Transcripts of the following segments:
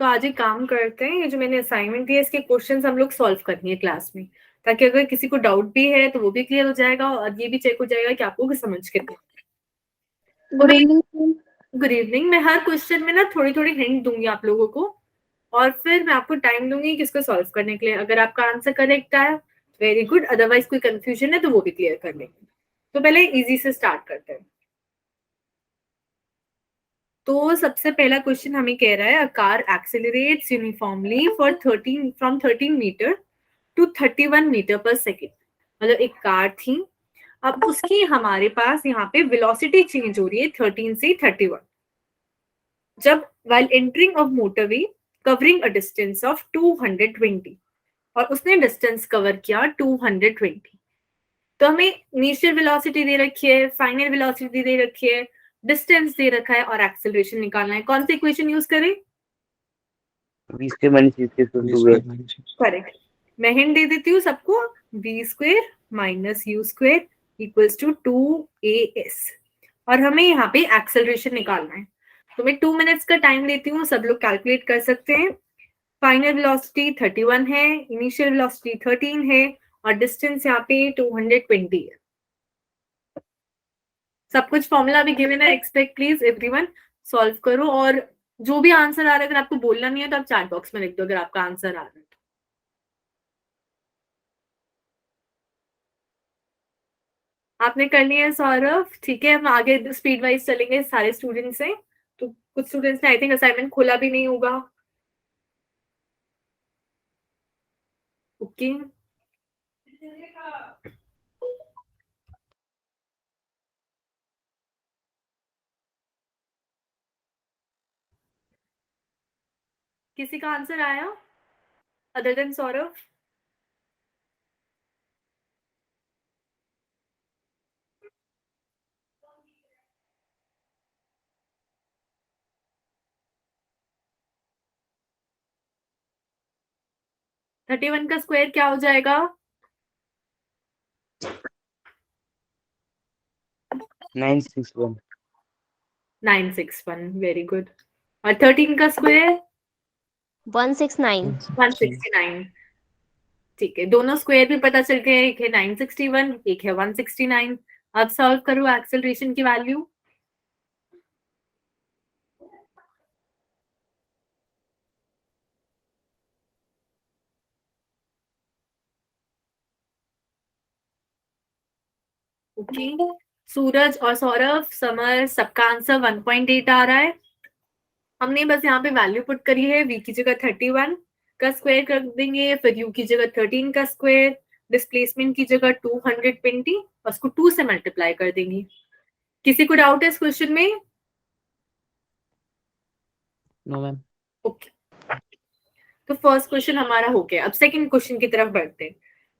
तो आज एक काम करते हैं, ये जो मैंने असाइनमेंट दिया इसके क्वेश्चंस हम लोग सॉल्व करेंगे क्लास में, ताकि अगर किसी को डाउट भी है तो वो भी क्लियर हो जाएगा और ये भी चेक हो जाएगा कि आप लोग समझ के थे। Good evening. Good evening. मैं हर क्वेश्चन में ना थोड़ी थोड़ी हिंट दूंगी आप लोगों को और फिर मैं आपको टाइम दूंगी कि इसको सॉल्व करने के लिए। अगर आपका आंसर करेक्ट आया वेरी गुड, अदरवाइज कोई कंफ्यूजन है तो वो भी क्लियर कर लेंगे। तो पहले इजी से स्टार्ट करते हैं। तो सबसे पहला क्वेश्चन हमें कह रहा है a car accelerates uniformly for 13 meter to 31 meter per second. मतलब एक कार थी, अब उसकी हमारे पास यहाँ पे वेलोसिटी चेंज हो रही है 13 से 31 जब while entering of motorway covering a distance of 220 और उसने डिस्टेंस कवर किया 220। तो हमें इनिशियल वेलोसिटी दे रखी है, फाइनल वेलोसिटी दे रखी है, डिस्टेंस दे रखा है और एक्सेलरेशन निकालना है। कौन सी इक्वेशन यूज करें? करेक्ट। मैं हिंट दे देती हूँ सबको, v square minus u square equals to 2as और हमें यहाँ पे एक्सेलरेशन निकालना है। तो मैं 2 मिनट्स का टाइम लेती हूँ, सब लोग कैलकुलेट कर सकते हैं। फाइनल वेलोसिटी 31 है, इनिशियल वेलोसिटी 13 है और डिस्टेंस यहाँ पे 220 है। सब कुछ फॉर्मूला भी गिवन है। एक्सपेक्ट प्लीज एवरीवन सॉल्व करो और जो भी आंसर आ रहा है अगर आपको बोलना नहीं है तो आप चैट बॉक्स में लिख दो अगर आपका आंसर आ रहा है। आपने कर लिया है सौरभ? ठीक है, हम आगे स्पीड वाइज चलेंगे सारे स्टूडेंट्स से। तो कुछ स्टूडेंट्स ने आई थिंक असाइनमेंट खोला भी नहीं होगा। ओके किसी का आंसर आया other than Saurabh? Thirty one का स्क्वायर क्या हो जाएगा? 961। 961, वेरी गुड। और 13 का स्क्वायर 169। 169। ठीक है, दोनों स्क्वायर भी पता चल गए, एक है 961 एक है 169। अब सॉल्व करो एक्सेलरेशन की वैल्यू। ओके, सूरज और सौरभ, समर, सबका आंसर 1.8 आ रहा है। हमने बस यहाँ पे वैल्यू पुट करी है, v की जगह 31 का स्क्वायर कर देंगे, फिर u की जगह 13 का स्क्वायर, डिस्प्लेसमेंट की जगह 220 और उसको 2 से मल्टीप्लाई कर देंगे। किसी को डाउट है इस क्वेश्चन में? No ma'am. ओके, तो फर्स्ट क्वेश्चन हमारा हो गया। अब सेकंड क्वेश्चन की तरफ बढ़ते हैं।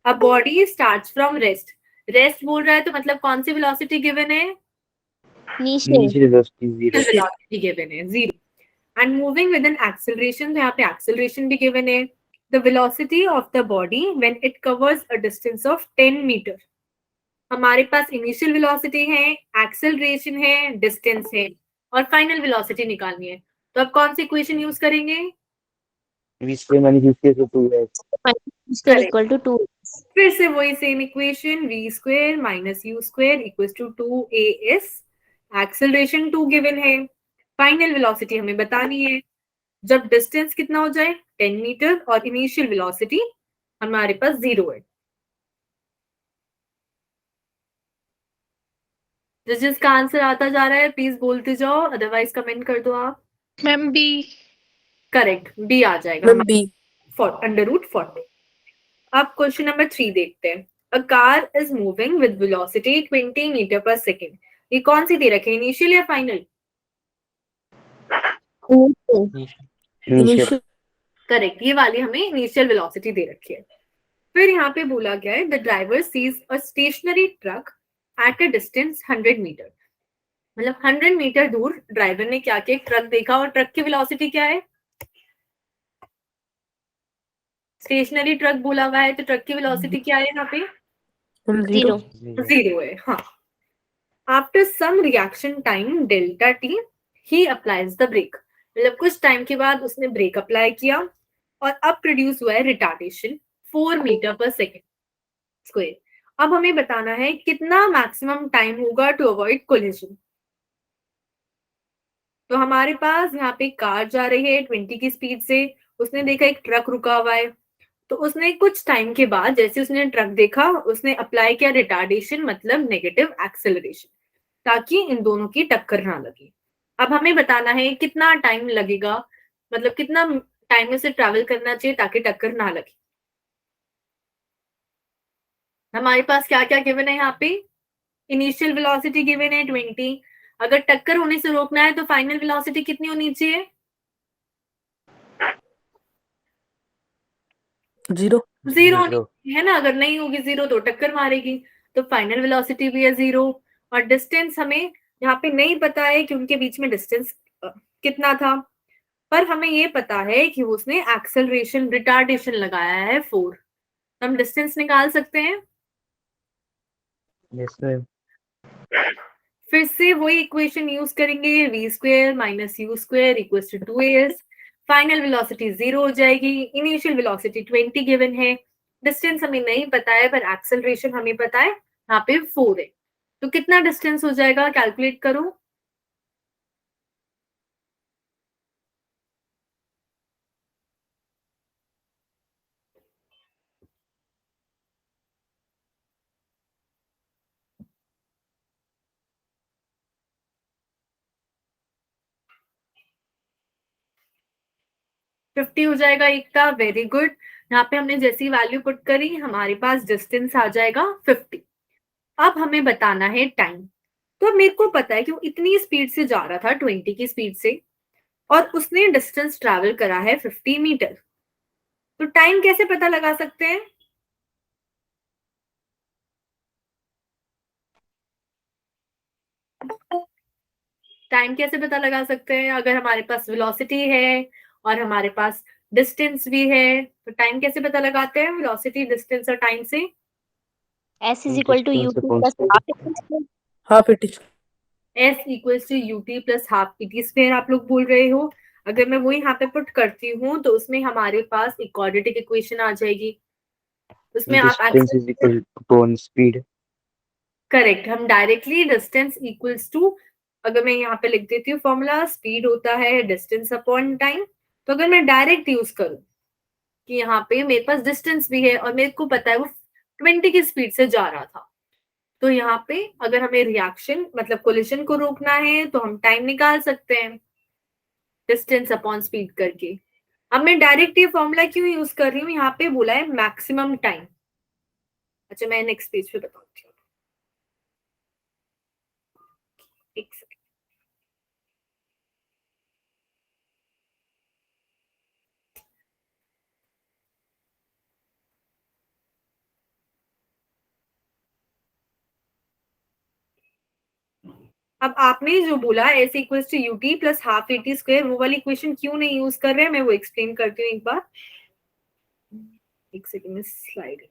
अब body starts from rest, rest बोल रहा है तो मतलब कौन सी वेलोसिटी गिवन है? इनिशियल वेलोसिटी गिवन है 0 and moving with an acceleration, तो यहाँ पे acceleration भी given है। The velocity of the body when it covers a distance of 10 meter। हमारे पास इनिशियल वेलोसिटी है, एक्सेलरेशन है, डिस्टेंस है और फाइनल वेलोसिटी निकालनी है। तो अब कौन सी इक्वेशन यूज करेंगे? Equal to 2। फिर से वही same equation, v square minus u square equals to 2as। Acceleration 2 given है, फाइनल वेलोसिटी हमें बतानी है जब डिस्टेंस कितना हो जाए 10 मीटर और इनिशियल वेलोसिटी हमारे पास 0 है। जिसका आंसर आता जा रहा है प्लीज बोलते जाओ, अदरवाइज कमेंट कर दो आप। Ma'am B. करेक्ट, बी आ जाएगा √40। अब क्वेश्चन नंबर 3 देखते हैं। A car is moving with velocity 20 meter per second. ये कौन सी दे रखे हैं, इनिशियल या फाइनल? करेक्ट, ये वाली हमें इनिशियल वेलोसिटी दे रखी है। फिर यहाँ पे बोला गया है the driver sees a stationary truck at a distance 100 meter. मतलब 100 मीटर दूर ड्राइवर ने क्या किया, ट्रक देखा और ट्रक की वेलोसिटी क्या है? स्टेशनरी ट्रक बोला हुआ है तो ट्रक की वेलोसिटी क्या है यहाँ पे? 0 है। हाँ, after some reaction time delta T he applies the brake. मतलब कुछ टाइम के बाद उसने ब्रेक अप्लाई किया और अब प्रोड्यूस हुआ है retardation 4 metre per second square. अब हमें बताना है कितना मैक्सिमम टाइम होगा टू अवॉइड कोलिजन। तो हमारे पास यहाँ पे कार जा रही है 20 की स्पीड से, उसने देखा एक ट्रक रुका हुआ है, तो उसने कुछ टाइम के बाद जैसे उसने ट्रक देखा उसने अप्लाई किया रिटार्डेशन मतलब नेगेटिव एक्सेलरेशन, ताकि इन दोनों की टक्कर ना लगे। अब हमें बताना है कितना टाइम लगेगा, मतलब कितना टाइम में से ट्रैवल करना चाहिए ताकि टक्कर ना लगे। हमारे पास क्या क्या गिवन है यहाँ पे, इनिशियल वेलोसिटी गिवन है 20, अगर टक्कर होने से रोकना है तो फाइनल वेलोसिटी कितनी होनी चाहिए? 0 0 है ना, अगर नहीं होगी 0 तो टक्कर मारेगी, तो फाइनल वेलोसिटी भी है 0। और डिस्टेंस हमें यहाँ पे नहीं पता है कि उनके बीच में डिस्टेंस कितना था, पर हमें ये पता है कि उसने एक्सेलरेशन रिटार्डेशन लगाया है 4, हम डिस्टेंस निकाल सकते हैं। Yes, ma'am. फिर से वही इक्वेशन यूज करेंगे, v square minus u square equals to 2as, final velocity 0 हो जाएगी, इनिशियल वेलोसिटी 20 गिवन है, डिस्टेंस हमें नहीं पता है पर एक्सेलरेशन हमें पता है, यहाँ पे 4 है, तो कितना डिस्टेंस हो जाएगा कैलकुलेट करो। फिफ्टी हो जाएगा एक का, वेरी गुड। यहाँ पे हमने जैसी वैल्यू पुट करी हमारे पास डिस्टेंस आ जाएगा 50। अब हमें बताना है टाइम, तो मेरे को पता है कि वो इतनी स्पीड से जा रहा था 20 की स्पीड से और उसने डिस्टेंस ट्रैवल करा है 50 मीटर, तो टाइम कैसे पता लगा सकते हैं? टाइम कैसे पता लगा सकते हैं? अगर हमारे पास वेलोसिटी है और हमारे पास डिस्टेंस भी है, तो टाइम कैसे पता लगाते हैं वेलोसिटी डिस्टेंस और टाइम से? S is equal to Distance UT upon plus speed. half it square. Half it S equals to UT plus half AT square आप लोग बोल रहे हो। अगर मैं वो यहाँ पे पुट करती हूँ तो उसमें हमारे पास एक क्वाड्रेटिक इक्वेशन आ जाएगी, उसमें आप Distance is equal upon speed. Correct, हम डायरेक्टली डिस्टेंस इक्वल्स टू, अगर मैं यहाँ पे लिख देती हूँ फॉर्मूला, स्पीड होता है डिस्टेंस अपॉन टाइम, तो अगर मैं डायरेक्ट यूज करूँ कि यहाँ पे मेरे पास डिस्टेंस भी है और मेरे को पता है वो 20 की स्पीड से जा रहा था, तो यहाँ पे अगर हमें रिएक्शन मतलब कोलिजन को रोकना है तो हम टाइम निकाल सकते हैं डिस्टेंस अपॉन स्पीड करके। अब मैं डायरेक्ट ये फॉर्मूला क्यों यूज कर रही हूँ, यहाँ पे बोला है मैक्सिमम टाइम। अच्छा मैं नेक्स्ट पेज पे बताती हूँ, एक सेकंड। अब आपने जो बोला S equals to UT plus half AT square, वो वाली इक्वेशन क्यों नहीं यूज कर रहे हैं, मैं वो एक्सप्लेन करती हूँ एक बार, एक सेकंड में स्लाइड।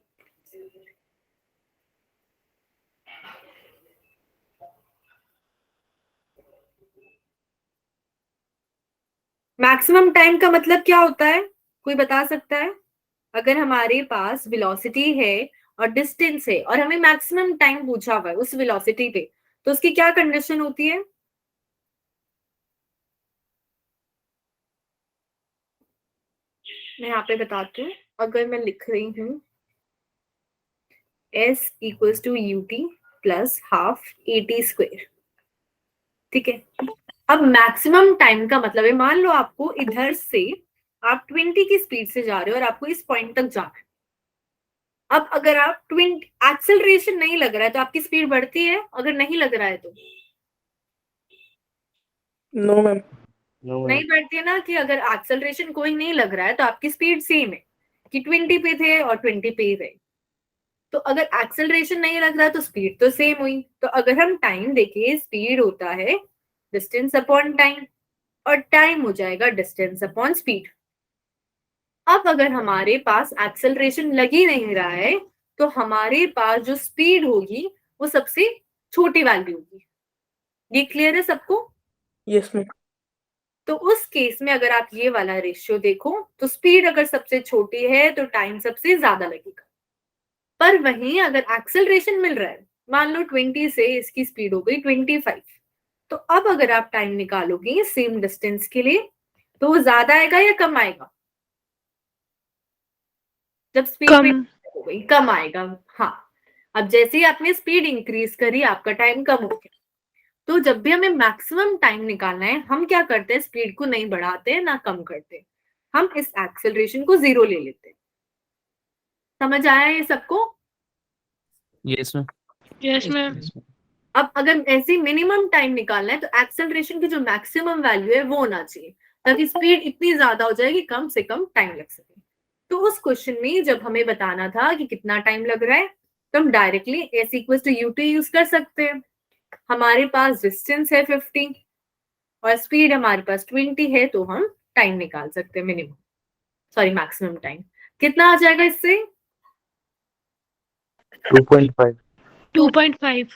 मैक्सिमम टाइम का मतलब क्या होता है, कोई बता सकता है? अगर हमारे पास वेलोसिटी है और डिस्टेंस है और हमें मैक्सिमम टाइम पूछा हुआ है उस वेलोसिटी पे, तो उसकी क्या कंडीशन होती है? मैं यहाँ पे बताती हूँ, अगर मैं लिख रही हूँ s equals to UT plus half AT square, ठीक है। अब मैक्सिमम टाइम का मतलब है, मान लो आपको इधर से आप 20 की स्पीड से जा रहे हो और आपको इस पॉइंट तक जाना है। अब अगर आप 20 एक्सेलरेशन नहीं लग रहा है तो आपकी स्पीड बढ़ती है, अगर नहीं लग रहा है तो नो मैम नहीं बढ़ती है ना, कि अगर एक्सेलरेशन कोई नहीं लग रहा है तो आपकी स्पीड सेम है कि 20 पे थे और 20 पे ही रहे, तो अगर एक्सेलरेशन नहीं लग रहा तो स्पीड तो सेम हुई। तो अगर हम टाइम देखें, स्पीड होता है डिस्टेंस अपॉन टाइम और टाइम हो जाएगा डिस्टेंस अपॉन स्पीड। अब अगर हमारे पास एक्सेलरेशन लग ही नहीं रहा है तो हमारे पास जो स्पीड होगी वो सबसे छोटी वैल्यू होगी। ये क्लियर है सबको? Yes ma'am. तो उस केस में अगर आप ये वाला रेशियो देखो तो स्पीड अगर सबसे छोटी है तो टाइम सबसे ज्यादा लगेगा। पर वहीं अगर एक्सेलरेशन मिल रहा है, मान लो 20 से इसकी स्पीड हो गई 25, तो अब अगर आप टाइम निकालोगे सेम डिस्टेंस के लिए तो वो ज्यादा आएगा या कम आएगा? जब स्पीड कम हो गई कम आएगा। हाँ, अब जैसे ही आपने स्पीड इंक्रीज करी आपका टाइम कम हो गया। तो जब भी हमें मैक्सिमम टाइम निकालना है हम क्या करते हैं, स्पीड को नहीं बढ़ाते ना कम करते, हम इस एक्सेलरेशन को 0 ले लेते हैं। समझ आया ये सबको? Yes ma'am. Yes ma'am. अब अगर ऐसे मिनिमम टाइम निकालना है तो एक्सेलरेशन की जो मैक्सिमम वैल्यू है वो होना चाहिए, ताकि स्पीड इतनी ज्यादा हो जाए कि कम से कम टाइम लग सके। तो उस क्वेश्चन में जब हमें बताना था कि कितना टाइम लग रहा है तो हम directly S equal to UT use कर सकते हैं। हमारे पास डिस्टेंस है 50 और स्पीड हमारे पास 20 है, तो हम टाइम निकाल सकते हैं मिनिमम, सॉरी मैक्सिमम टाइम। कितना आ जाएगा इससे? 2.5. 2.5।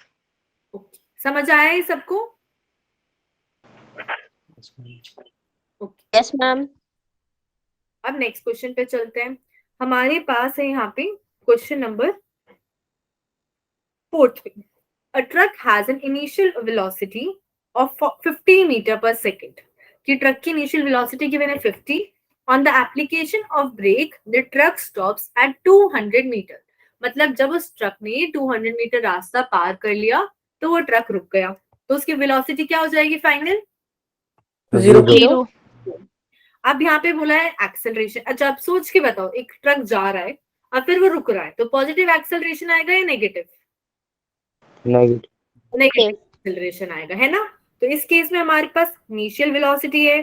ओके, समझ आया ये सबको? Okay, yes ma'am. अब नेक्स्ट क्वेश्चन पे चलते हैं। हमारे पास है यहाँ पे question number 4। A truck has an initial velocity of 50 meter per second. कि ट्रक की इनिशियल वेलोसिटी गिवन है 50. On the application of brake, the truck stops at 200 meter. मतलब जब उस ट्रक ने 200 मीटर रास्ता पार कर लिया तो वो ट्रक रुक गया, तो उसकी वेलोसिटी क्या हो जाएगी फाइनल? 0। अब यहाँ पे बोला है एक्सेलरेशन। अच्छा, अब सोच के बताओ, एक ट्रक जा रहा है और फिर वो रुक रहा है, तो पॉजिटिव एक्सेलरेशन आएगा या नेगेटिव? नेगेटिव एक्सेलरेशन आएगा, है ना? तो इस केस में हमारे पास इनिशियल वेलोसिटी है,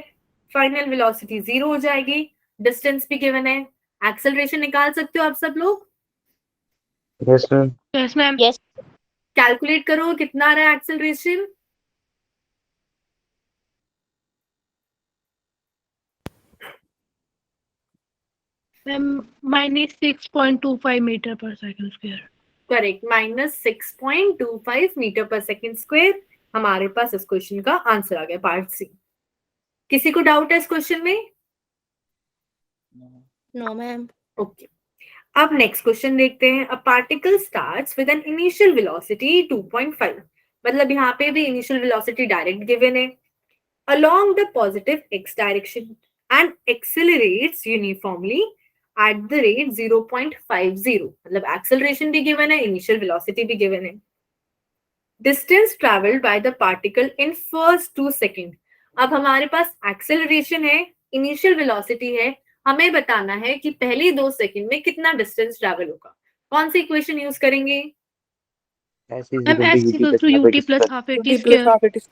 फाइनल वेलोसिटी 0 हो जाएगी, डिस्टेंस भी गिवन है, एक्सेलरेशन निकाल सकते हो आप सब लोग? Yes, ma'am. Yes ma'am. Yes calculate करो कितना आ रहा है एक्सेलरेशन। मैम -6.25 मीटर पर second square. Correct, -6.25 metre per second square हमारे पास इस क्वेश्चन का आंसर आ गया, पार्ट सी। किसी को डाउट है इस क्वेश्चन में? No ma'am. ओके, अब नेक्स्ट क्वेश्चन देखते हैं। A particle starts with an initial velocity 2.5, मतलब यहाँ पे भी इनिशियल वेलोसिटी डायरेक्ट गिवन है, along the positive x direction and accelerates uniformly at the rate 0.50, मतलब एक्सेलरेशन भी गिवन है, इनिशियल वेलोसिटी भी गिवन है। Distance travelled by the particle in first 2 second. अब हमारे पास एक्सेलरेशन है, इनिशियल वेलोसिटी है, हमें बताना है कि पहले 2 सेकेंड में कितना डिस्टेंस ट्रेवल होगा। कौन सी इक्वेशन यूज करेंगे? S is ma'am equal to s UT equals to plus ut half plus square. Half at square.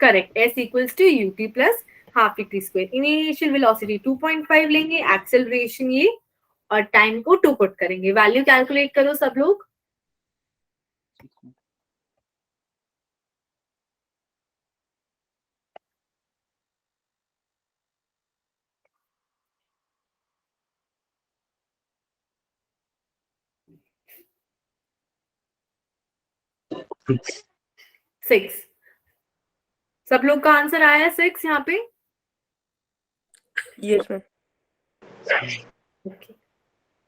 Correct, s equals to ut plus half at square. Initial velocity 2.5 लेंगे, acceleration ये, और time को 2 put करेंगे। Value calculate करो सब लोग। Six. 6, सब लोग का आंसर आया 6 यहाँ पे? Yes ma'am. ओके,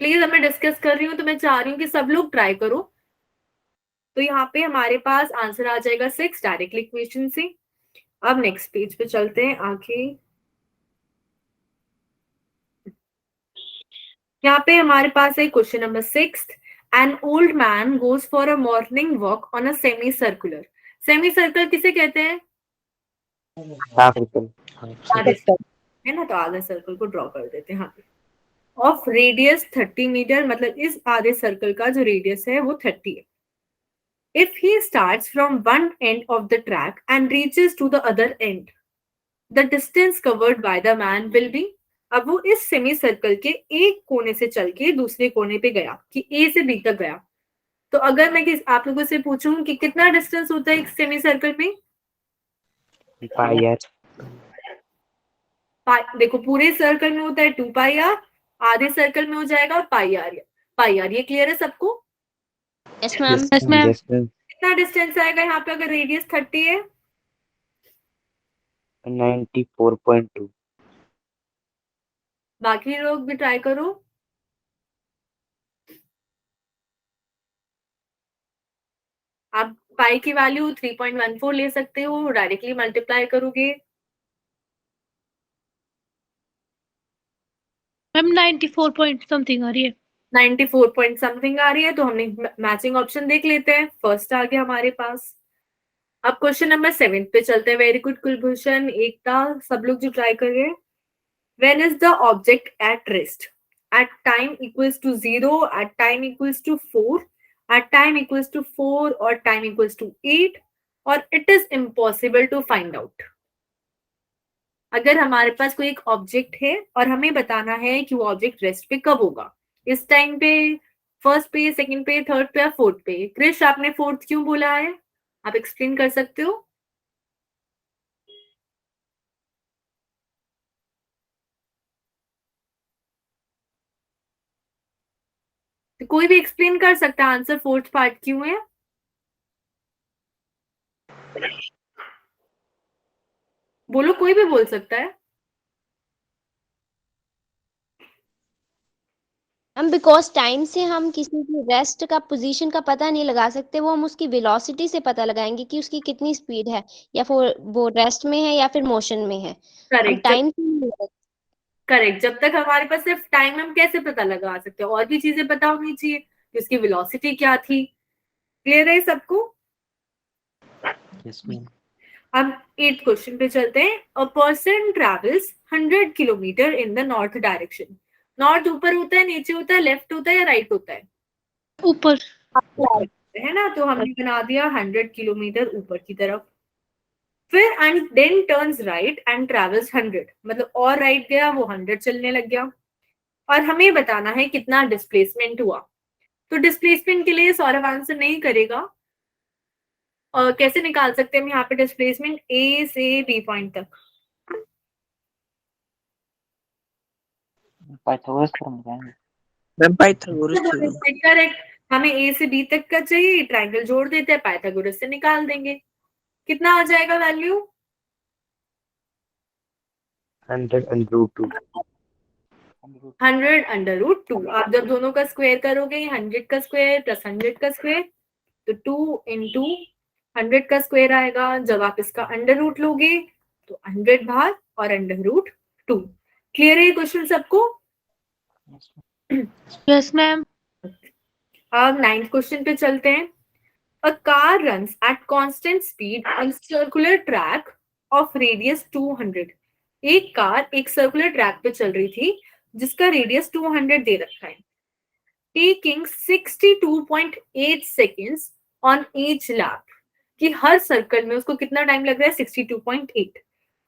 प्लीज अब मैं डिस्कस कर रही हूँ तो मैं चाह रही हूँ कि सब लोग ट्राई करो। तो यहाँ पे हमारे पास आंसर आ जाएगा 6 डायरेक्टली इक्वेशन से। अब नेक्स्ट पेज पे चलते हैं आगे। यहाँ पे हमारे पास है question number 6। An old man goes for a morning walk on a semi circular. Semi circle किसे कहते हैं? Half circle. आधे सर्कल, है ना? तो आधे सर्कल को ड्रॉ कर देते हैं यहाँ पे। ऑफ रेडियस 30 मीटर, मतलब इस आधे सर्कल का जो रेडियस है वो 30 है। If he starts from one end of the track and reaches to the other end, the distance covered by the man will be। अब वो इस सेमी सर्कल के एक कोने से चल के दूसरे कोने पे गया, कि ए से बी तक गया, तो अगर मैं आप लोगों से पूछूं कि कितना डिस्टेंस होता है एक सेमी सर्कल में? Pi r. देखो, पूरे सर्कल में होता है 2 पाई आर, आधे सर्कल में हो जाएगा पाई आर। पाई आर, ये क्लियर है सबको? Yes ma'am. Yes ma'am. Yes, ma'am. कितना डिस्टेंस आएगा यहाँ पे अगर रेडियस 30 है? 94.2. बाकी लोग भी ट्राई करो। आप पाई की वैल्यू 3.14 ले सकते हो, डायरेक्टली मल्टीप्लाई करोगे। मैम 94 पॉइंट समथिंग आ रही है। 94 पॉइंट समथिंग आ रही है, तो हमने मैचिंग ऑप्शन देख लेते हैं। फर्स्ट आ गया हमारे पास। अब क्वेश्चन नंबर 7 पे चलते हैं। वेरी गुड कुलभूषण, एकता, सब लोग जो ट्राई कर रहे हैं। When is the object at rest? At time equals to 0, at time equals to 4, at time equals to 4 or time equals to 8, or it is impossible to find out. अगर हमारे पास कोई एक ऑब्जेक्ट है और हमें बताना है कि वो ऑब्जेक्ट रेस्ट पे कब होगा, इस टाइम पे, फर्स्ट पे, सेकंड पे, थर्ड पे या फोर्थ पे। क्रिश, आपने फोर्थ क्यों बोला है? आप एक्सप्लेन कर सकते हो? तो कोई भी एक्सप्लेन कर सकता है आंसर फोर्थ पार्ट क्यों है? बोलो, कोई भी बोल सकता है। हम बिकॉज टाइम से हम किसी की रेस्ट का पोजीशन का पता नहीं लगा सकते, वो हम उसकी वेलोसिटी से पता लगाएंगे कि उसकी कितनी स्पीड है, या फिर वो रेस्ट में है या फिर मोशन में है। हम करेक्ट। टाइम से नहीं लगा- करेक्ट, जब तक हमारे पास सिर्फ टाइम, हम कैसे पता लगा सकते हैं? और भी चीजें पता होनी चाहिए कि उसकी वेलोसिटी क्या थी। क्लियर है सबको? Yes, ma'am. अब 8th क्वेश्चन पे चलते हैं। A person travels 100 kilometre in the north direction. North ऊपर होता है, नीचे होता है, लेफ्ट होता है या राइट होता है? ऊपर। है ना, तो हमने बना दिया 100 किलोमीटर ऊपर की तरफ। फिर and then turns right and travels 100, मतलब और राइट गया, वो 100 चलने लग गया। और हमें बताना है कितना डिस्प्लेसमेंट हुआ। तो डिस्प्लेसमेंट के लिए सौरभ आंसर नहीं करेगा। और कैसे निकाल सकते हैं हम यहाँ पे डिस्प्लेसमेंट ए से बी पॉइंट तक? पाइथागोरस थ्योरम बताएंगे। Ma'am Pythagoras theorem. करेक्ट, हमें ए से बी तक का चाहिए, ट्राइंगल जोड़ देते हैं, पाइथागोरस से निकाल देंगे। कितना आ जाएगा वैल्यू? 100 √2. 100 √2। आप जब दोनों का स्क्वायर करोगे, 100 का स्क्वायर प्लस 100 का स्क्वायर, तो 2 इंटू 100 का स्क्वायर आएगा। जब आप इसका अंडर रूट लोगे तो 100 बाहर और √2। क्लियर है क्वेश्चन सबको? Yes ma'am. अब 9th क्वेश्चन पे चलते हैं। A car runs at constant speed on circular track of radius 200. एक कार एक सर्कुलर ट्रैक पे चल रही थी जिसका रेडियस 200 दे रखा है, taking 62.8 seconds on each lap, कि हर सर्कल में उसको कितना टाइम लग रहा है? 62.8।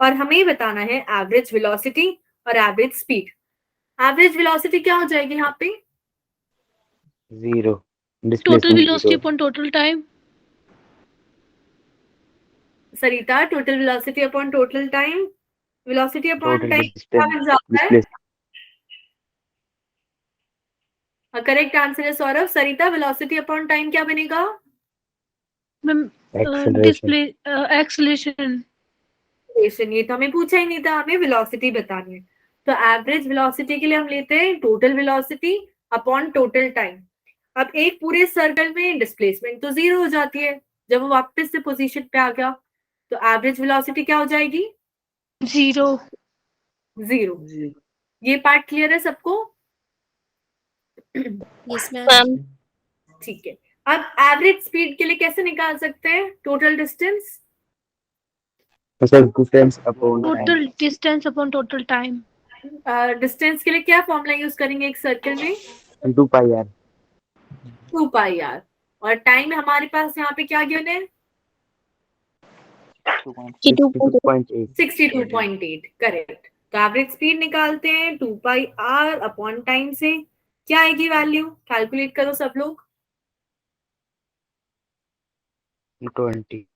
और हमें बताना है एवरेज वेलोसिटी और एवरेज स्पीड। एवरेज वेलोसिटी क्या हो जाएगी यहाँ पे? 0. Total displacement velocity 0. Upon total time. Sarita, total velocity upon total time. Velocity upon total time क्या बन जाता है? डिस्प्लेस करेक्ट आंसर है Saurabh. Sarita, velocity upon time क्या बनेगा? Ma'am acceleration. Display acceleration. ये तो हमें पूछा ही नहीं था, हमें वेलोसिटी बतानी है। तो एवरेज वेलोसिटी के लिए हम लेते हैं total velocity upon total time. अब एक पूरे सर्कल में डिस्प्लेसमेंट तो 0 हो जाती है जब वो वापस से पोजीशन पे आ गया, तो एवरेज वेलोसिटी क्या हो जाएगी? 0। 0। ये पार्ट क्लियर है सबको? Yes, ma'am. ठीक है। अब एवरेज स्पीड के लिए कैसे निकाल सकते हैं टोटल डिस्टेंस? मतलब distance upon time. Total distance upon total time. Distance के लिए क्या फॉर्मूला यूज करेंगे एक सर्कल में? 2 पाई आर. 2 pi R. और टाइम हमारे पास यहाँ पे क्या गिवन है? 62.8. 62.8। करेक्ट। तो एवरेज स्पीड निकालते हैं 2 पाई आर अपॉन टाइम से। क्या आएगी वैल्यू? कैलकुलेट करो सब लोग। 20.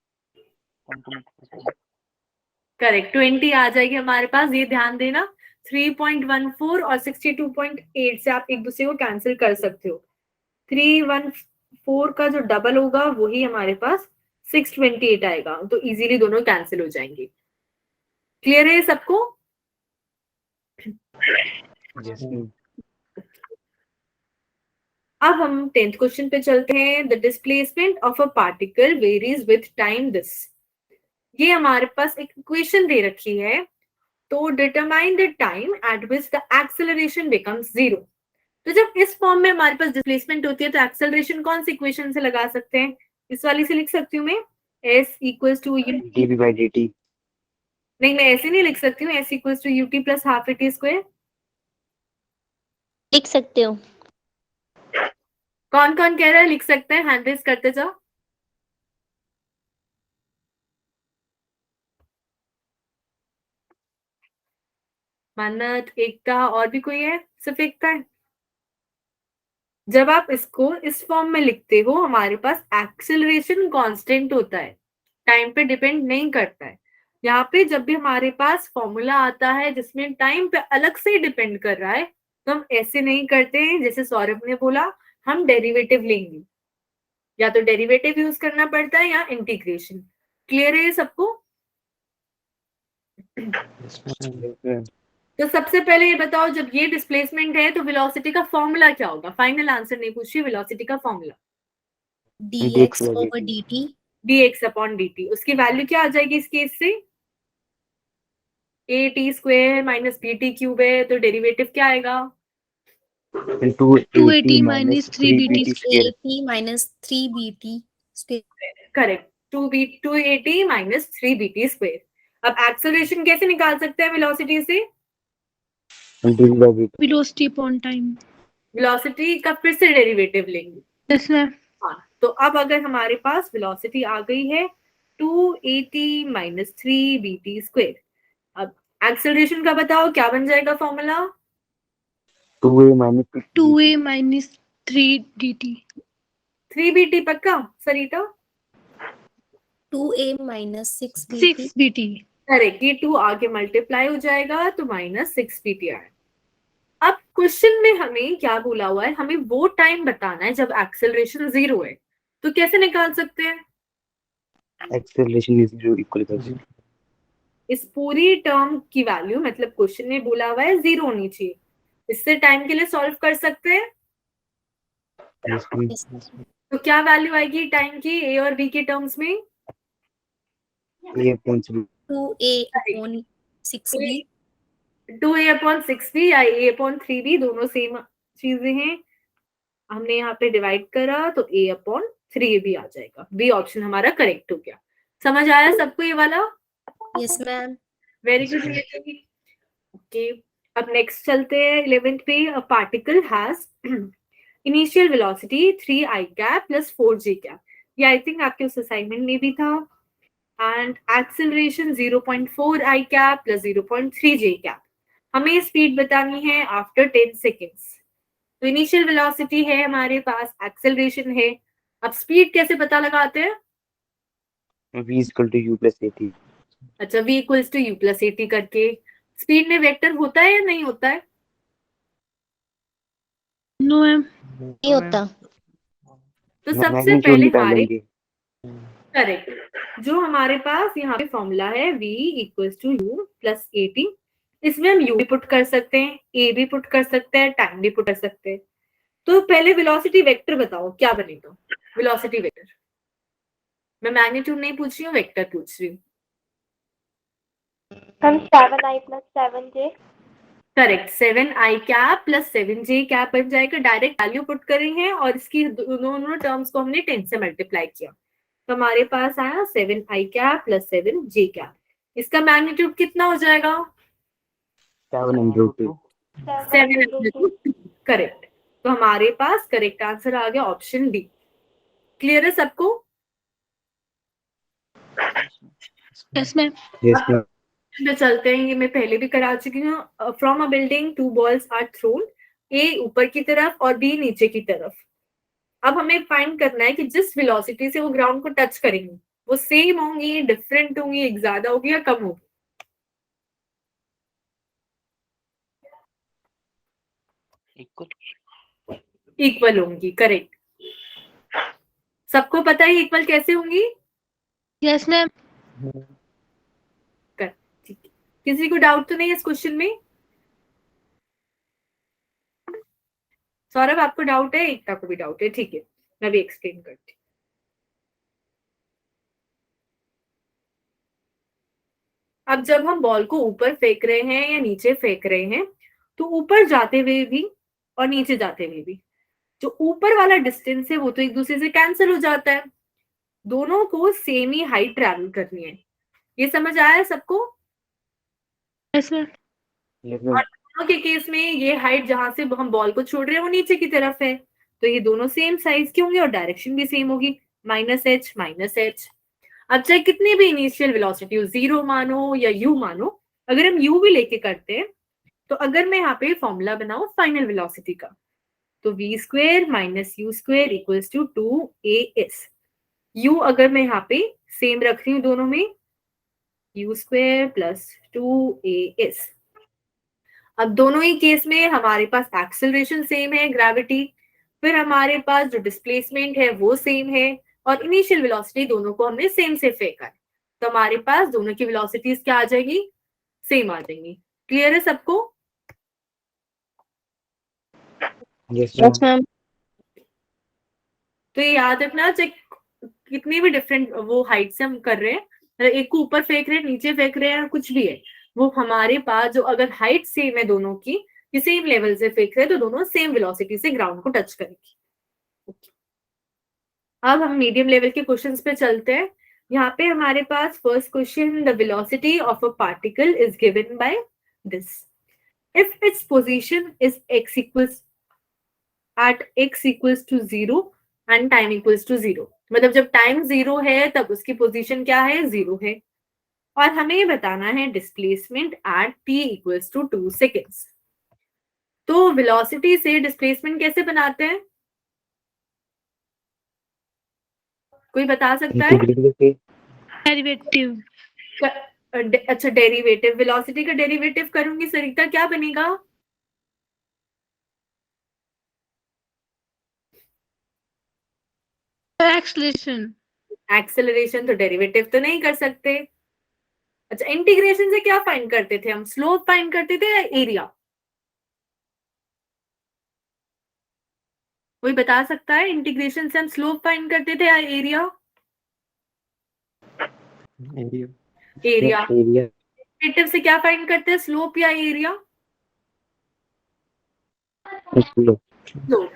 करेक्ट, 20 आ जाएगी हमारे पास। ये ध्यान देना, 3.14 और 62.8 से आप एक दूसरे को कैंसिल कर सकते हो। 314 का जो डबल होगा वही हमारे पास 628 आएगा, तो इजीली दोनों कैंसिल हो जाएंगे। क्लियर है सबको? Yes, ma'am. अब हम 10th क्वेश्चन पे चलते हैं. The displacement of a particle varies with time this. ये हमारे पास एक इक्वेशन दे रखी है. तो determine the time eight which the acceleration becomes zero. तो जब इस फॉर्म में हमारे पास डिस्प्लेसमेंट होती है तो एक्सेलरेशन कौन सी इक्वेशन से लगा सकते हैं? इस वाली से लिख सकती हूँ मैं, s equals to u. dv by dt. नहीं, मैं ऐसे नहीं लिख सकती हूँ, s equals to ut plus half at square. लिख सकते हो. कौन कौन कह रहा है लिख सकते हैं? हैंड रेज करते जाओ. मन्नत, एकता, और भी कोई है? सिर्फ एकता है. जब आप इसको इस फॉर्म में लिखते हो हमारे पास एक्सेलरेशन कांस्टेंट होता है, टाइम पे डिपेंड नहीं करता है. यहाँ पे जब भी हमारे पास फॉर्मूला आता है जिसमें टाइम पे अलग से डिपेंड कर रहा है तो हम ऐसे नहीं करते हैं जैसे सौरभ ने बोला, हम डेरिवेटिव लेंगे. या तो डेरिवेटिव यूज करना पड़ता है या इंटीग्रेशन. क्लियर है ये सबको? Yes, ma'am. Yes, ma'am. तो सबसे पहले ये बताओ, जब ये डिस्प्लेसमेंट है तो वेलोसिटी का फॉर्मूला क्या होगा? फाइनल आंसर नहीं पूछिए, वेलोसिटी का formula dx over dt. dx upon dt. उसकी वैल्यू क्या आ जाएगी इस केस से? at square minus bt cube है, तो डेरिवेटिव क्या आएगा? And 280 280 minus minus 3bt 3bt square. 80 minus 3bt square. Correct. 280 minus 3bt square. अब एक्सेलरेशन कैसे निकाल सकते हैं वेलोसिटी से? And dv by dt. velocity upon time. Velocity का फिर से डेरिवेटिव लेंगे. Yes, ma'am. हाँ, तो अब अगर हमारे पास वेलोसिटी आ गई है 280 माइनस 3bt स्क्वायर. अब एक्सेलरेशन का बताओ क्या बन जाएगा formula? 2a minus 2a minus 3 dt. 3bt पक्का सरिता? 2a minus 6bt. 6 bt. Correct. ये 2 आगे मल्टीप्लाई हो जाएगा तो माइनस 6bt आए. अब क्वेश्चन में हमें क्या बोला हुआ है? हमें वो टाइम बताना है जब एक्सेलरेशन जीरो है. तो कैसे निकाल सकते हैं? acceleration is 0 equal to 0. इस पूरी टर्म की वैल्यू, मतलब क्वेश्चन में बोला हुआ है जीरो होनी चाहिए. इससे टाइम के लिए सॉल्व कर सकते हैं. Yes, ma'am. तो क्या वैल्यू आएगी टाइम की ए और बी के टर्म्स में? a upon 3. 2a upon 6b. 2a upon 6b या a अपॉन 3b दोनों सेम चीजें हैं. हमने यहाँ पे डिवाइड करा तो a अपॉन 3b आ जाएगा. बी ऑप्शन हमारा करेक्ट हो गया. समझ आया सबको ये वाला? Yes, ma'am. Very good. Okay, अब नेक्स्ट चलते हैं 11th पे. A particle has initial velocity 3i cap plus 4j cap. ये आई थिंक आपके उस असाइनमेंट में भी था. And acceleration 0.4i cap plus 0.3j cap. हमें स्पीड बतानी है आफ्टर 10 सेकेंड्स. तो इनिशियल वेलोसिटी है हमारे पास, एक्सेलरेशन है. अब स्पीड कैसे पता लगाते हैं? v is equal to u plus at. अच्छा, v equals to u plus at करके. स्पीड में वेक्टर होता है या नहीं होता है? No, ma'am. नहीं होता. तो सबसे Magnitude पहले निकाल हमारे लेंगे. करेक्ट जो हमारे पास यहाँ पे फॉर्मूला है v equals to u plus at. इसमें हम u भी पुट कर सकते हैं, a भी पुट कर सकते हैं, टाइम भी पुट कर सकते हैं. तो पहले वेलोसिटी वेक्टर बताओ क्या बनेगा? Velocity vector. मैं मैग्नीट्यूड नहीं पूछ रही हूँ, वेक्टर पूछ रही हूँ. हम 7i plus 7j. Correct. 7i cap plus 7j cap बन जाएगा. डायरेक्ट वैल्यू पुट करेंगे और इसकी दोनों टर्म्स को हमने 10 से मल्टीप्लाई किया तो हमारे पास आया 7i cap plus 7j cap. इसका मैग्नीट्यूड कितना हो जाएगा? 702. 7. करेक्ट. तो हमारे पास करेक्ट आंसर आ गया ऑप्शन डी. क्लियर है सबको? Yes, ma'am. Yes, ma'am. तो चलते हैं, ये मैं पहले भी करा चुकी हूँ. From a building 2 balls are thrown, A ऊपर की तरफ और बी नीचे की तरफ. अब हमें फाइंड करना है कि जिस वेलोसिटी से वो ग्राउंड को टच करेंगे वो सेम होंगी, डिफरेंट होंगी, एक ज्यादा होगी या कम होगी? इक्वल होंगी. करेक्ट. सबको पता है इक्वल कैसे होंगी? Yes, ma'am. ठीक है. किसी को डाउट तो नहीं है इस क्वेश्चन में? सौरभ आपको डाउट है, एकता को भी डाउट है, ठीक है मैं भी एक्सप्लेन करती हूँ। अब जब हम बॉल को ऊपर फेंक रहे हैं या नीचे फेंक रहे हैं, तो ऊपर जाते हुए भी और नीचे जाते हुए भी जो ऊपर वाला डिस्टेंस है वो तो एक दूसरे से कैंसिल हो जाता है, दोनों को सेम ही हाइट ट्रैवल करनी है। ये समझ आया सबको? Yes ma'am. Yes, और ma'am. दोनों के केस में ये हाइट जहां से हम बॉल को छोड़ रहे हैं वो नीचे की तरफ है, तो ये दोनों सेम साइज के होंगे और डायरेक्शन भी सेम होगी, -h -h। अब चाहे कितनी भी इनिशियल वेलोसिटी हो, 0 मानो या u मानो, अगर हम u भी लेके करते हैं तो अगर मैं यहाँ पे फॉर्मूला बनाऊं फाइनल वेलोसिटी का, तो v square minus u square equals to 2as। u अगर मैं यहाँ पे सेम रख रही हूँ दोनों में, u स्क्वायर प्लस 2as। अब दोनों ही केस में हमारे पास एक्सेलरेशन सेम है, ग्रेविटी, फिर हमारे पास जो डिस्प्लेसमेंट है वो सेम है, और इनिशियल वेलोसिटी दोनों को हमने सेम से फेंका है, तो हमारे पास दोनों की वेलोसिटीज क्या आ जाएगी? सेम आ जाएंगी। क्लियर है सबको? Yes, ma'am. Yes ma'am. तो ये याद रखना, चाहे कितनी भी डिफरेंट वो हाइट से हम कर रहे हैं, एक को ऊपर फेंक रहे हैं, नीचे फेंक रहे हैं, कुछ भी है, वो हमारे पास जो अगर हाइट सेम है दोनों की, सेम लेवल से फेंक रहे हैं, तो दोनों सेम वेलोसिटी से ग्राउंड को टच करेंगी। अब हम मीडियम लेवल के क्वेश्चंस पे चलते हैं। यहाँ पे हमारे पास first question, the velocity of a particle is given by this, if its position is x equals at x equals to 0 and time equals to 0, मतलब जब टाइम 0 है तब उसकी पोजीशन क्या है? 0 है, और हमें ये बताना है displacement at t equals to 2 seconds. तो वेलोसिटी से डिस्प्लेसमेंट कैसे बनाते हैं? कोई बता सकता है? Integrated derivative. अच्छा, डेरिवेटिव, वेलोसिटी का डेरिवेटिव करूंगी सरिता, क्या बनेगा? एक्सेलरेशन। एक्सेलरेशन, तो डेरिवेटिव तो नहीं कर सकते। अच्छा, इंटीग्रेशन से क्या फाइंड करते थे हम? स्लोप फाइंड करते थे या एरिया? कोई बता सकता है? इंटीग्रेशन से हम स्लोप फाइंड करते थे या area? Area. Area. area. Derivative से क्या फाइंड करते हैं, स्लोप या एरिया? Slope. स्लोप।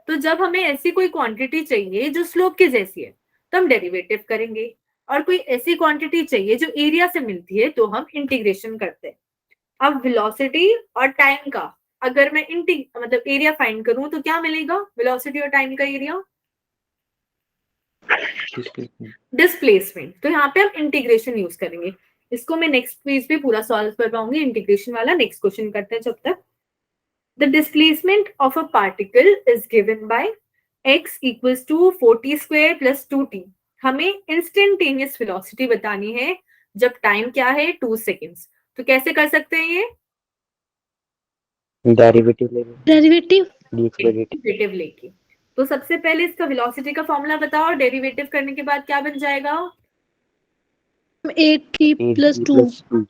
तो जब हमें ऐसी कोई क्वांटिटी चाहिए जो स्लोप के जैसी है तो हम डेरिवेटिव करेंगे, और कोई ऐसी क्वांटिटी चाहिए जो एरिया से मिलती है तो हम इंटीग्रेशन करते हैं। अब वेलोसिटी और टाइम का अगर मैं मतलब एरिया फाइंड करूं तो क्या मिलेगा? वेलोसिटी और टाइम का एरिया Displacement. डिस्प्लेसमेंट। तो यहाँ पे हम इंटीग्रेशन यूज करेंगे, इसको मैं नेक्स्ट पेज पे पूरा सॉल्व करवाऊंगी इंटीग्रेशन वाला। नेक्स्ट क्वेश्चन करते हैं जब तक। The displacement of a particle is given by x equals to 40 square plus 2t। हमें इंस्टेंटेनियस वेलोसिटी बतानी है जब टाइम क्या है? 2 सेकेंड्स। तो कैसे कर सकते हैं ये? Derivative level. Derivative. dx by dt. Derivative लेके। तो सबसे पहले इसका वेलोसिटी का फॉर्मूला बताओ, डेरिवेटिव करने के बाद क्या बन जाएगा? 8t plus 2। plus 2.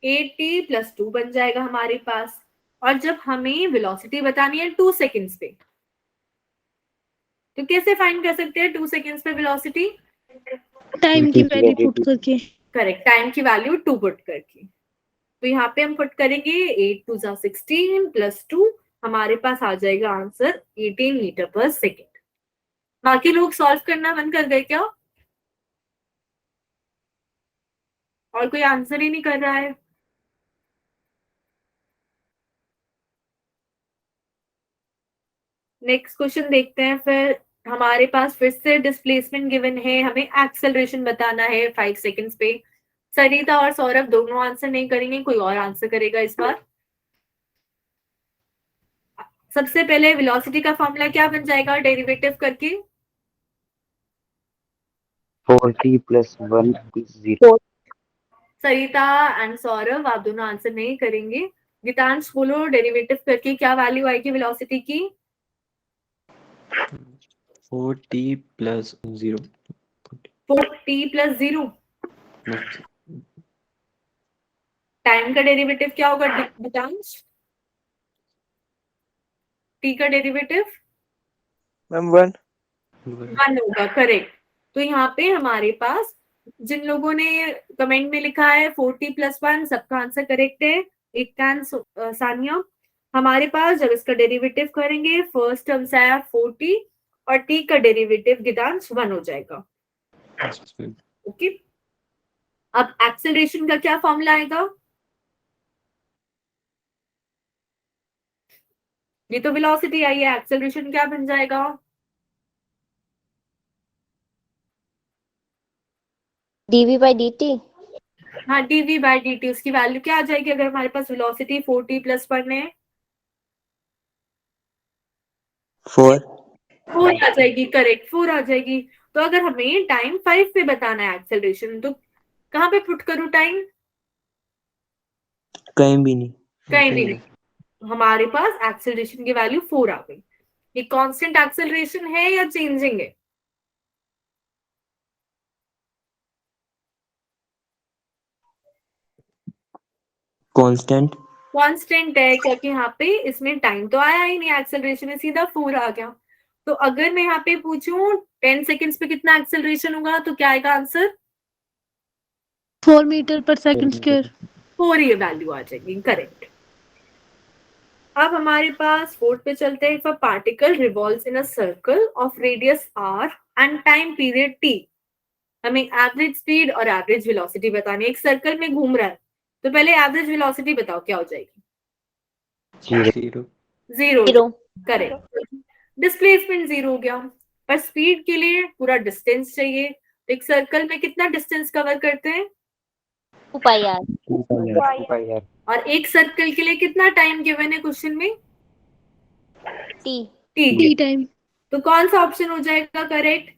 8t plus 2 बन जाएगा हमारे पास। और जब हमें वेलोसिटी बतानी है 2 सेकेंड्स पे, तो कैसे फाइंड कर सकते हैं 2 सेकेंड्स पे वेलोसिटी? टाइम की वैल्यू पुट करके। करेक्ट, टाइम की वैल्यू 2 पुट करके। तो यहाँ पे हम पुट करेंगे 8 2 16 प्लस 2, हमारे पास आ जाएगा आंसर 18 मीटर पर सेकेंड। बाकी लोग सॉल्व करना बंद कर गए क्या? और कोई आंसर ही नहीं कर रहा है? नेक्स्ट क्वेश्चन देखते हैं फिर। हमारे पास फिर से डिस्प्लेसमेंट गिवन है, हमें एक्सेलरेशन बताना है 5 सेकेंड्स पे। सरिता और सौरभ दोनों आंसर नहीं करेंगे, कोई और आंसर करेगा इस बार। सबसे पहले वेलोसिटी का फॉर्मूला क्या बन जाएगा डेरिवेटिव करके? 40 plus 1 is 0. Sarita and Saurabh आप दोनों आंसर नहीं करेंगे। गीतांश बोलो, डेरिवेटिव करके क्या वैल्यू आएगी वेलोसिटी की? 4t plus 0. 4t plus 0। No. Time का डेरिवेटिव क्या होगा डिटांश? टी का डेरिवेटिव मैम 1 1 होगा, करेक्ट। तो यहाँ पे हमारे पास जिन लोगों ने कमेंट में लिखा है 4t + 1, सबका आंसर करेक्ट है। एक टाइम सानिया, हमारे पास जब इसका डेरिवेटिव करेंगे फर्स्ट टर्म से आया 4t और t का डेरिवेटिव गिदांश 1 हो जाएगा। ओके, अब एक्सेलरेशन का क्या फॉर्मूला आएगा? ये तो वेलोसिटी आई है, एक्सेलरेशन क्या बन जाएगा? dv/dt। हाँ, dv/dt, उसकी वैल्यू क्या आ जाएगी अगर हमारे पास वेलोसिटी 4t + 1 है? 4 4 आ जाएगी, करेक्ट, 4 आ जाएगी। तो अगर हमें टाइम 5 पे बताना है एक्सेलरेशन, तो कहाँ पे पुट करूं टाइम? कहीं भी नहीं। कहीं भी नहीं। हमारे पास एक्सेलरेशन की वैल्यू 4 आ गई। ये कांस्टेंट एक्सेलरेशन है या चेंजिंग है? कांस्टेंट कांस्टेंट है, क्योंकि यहाँ पे इसमें टाइम तो आया ही नहीं, एक्सेलरेशन में सीधा 4 आ गया। तो अगर मैं यहाँ पे पूछूं 10 सेकेंड्स पे कितना एक्सेलरेशन होगा, तो क्या आएगा आंसर? 4 मीटर/सेकंड²। 4 ये वैल्यू आ जाएगी, करेक्ट। अब हमारे पास 4 पे चलते हैं। If a particle revolves in a circle of radius r and time period t, हमें एवरेज स्पीड और एवरेज वेलोसिटी बतानी है। एक सर्कल में घूम रहा है, तो पहले एवरेज वेलोसिटी बताओ क्या हो जाएगी? 0 0, करेक्ट। डिस्प्लेसमेंट 0 हो गया, पर स्पीड के लिए पूरा डिस्टेंस चाहिए। तो एक सर्कल में कितना डिस्टेंस कवर करते हैं? 2πr। 2πr और एक सर्कल के लिए कितना टाइम गिवन है क्वेश्चन में? t। T time. तो कौन सा ऑप्शन हो जाएगा करेक्ट?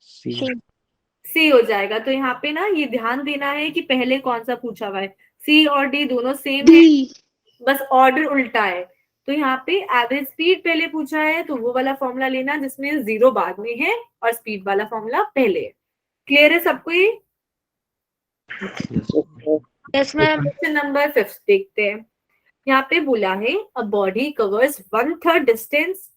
C सी हो जाएगा। तो यहाँ पे ना ये ध्यान देना है कि पहले कौन सा पूछा हुआ है। सी और डी दोनों सेम है, डी। बस ऑर्डर उल्टा है। तो यहाँ पे एवरेज स्पीड पहले पूछा है, तो वो वाला फॉर्मूला लेना जिसमें 0 बाद में है और स्पीड वाला फॉर्मूला पहले है। क्लियर है सबको ये? yes yes ma'am. Question number 5 देखते हैं। यहाँ पे बोला है a body covers 1/3 distance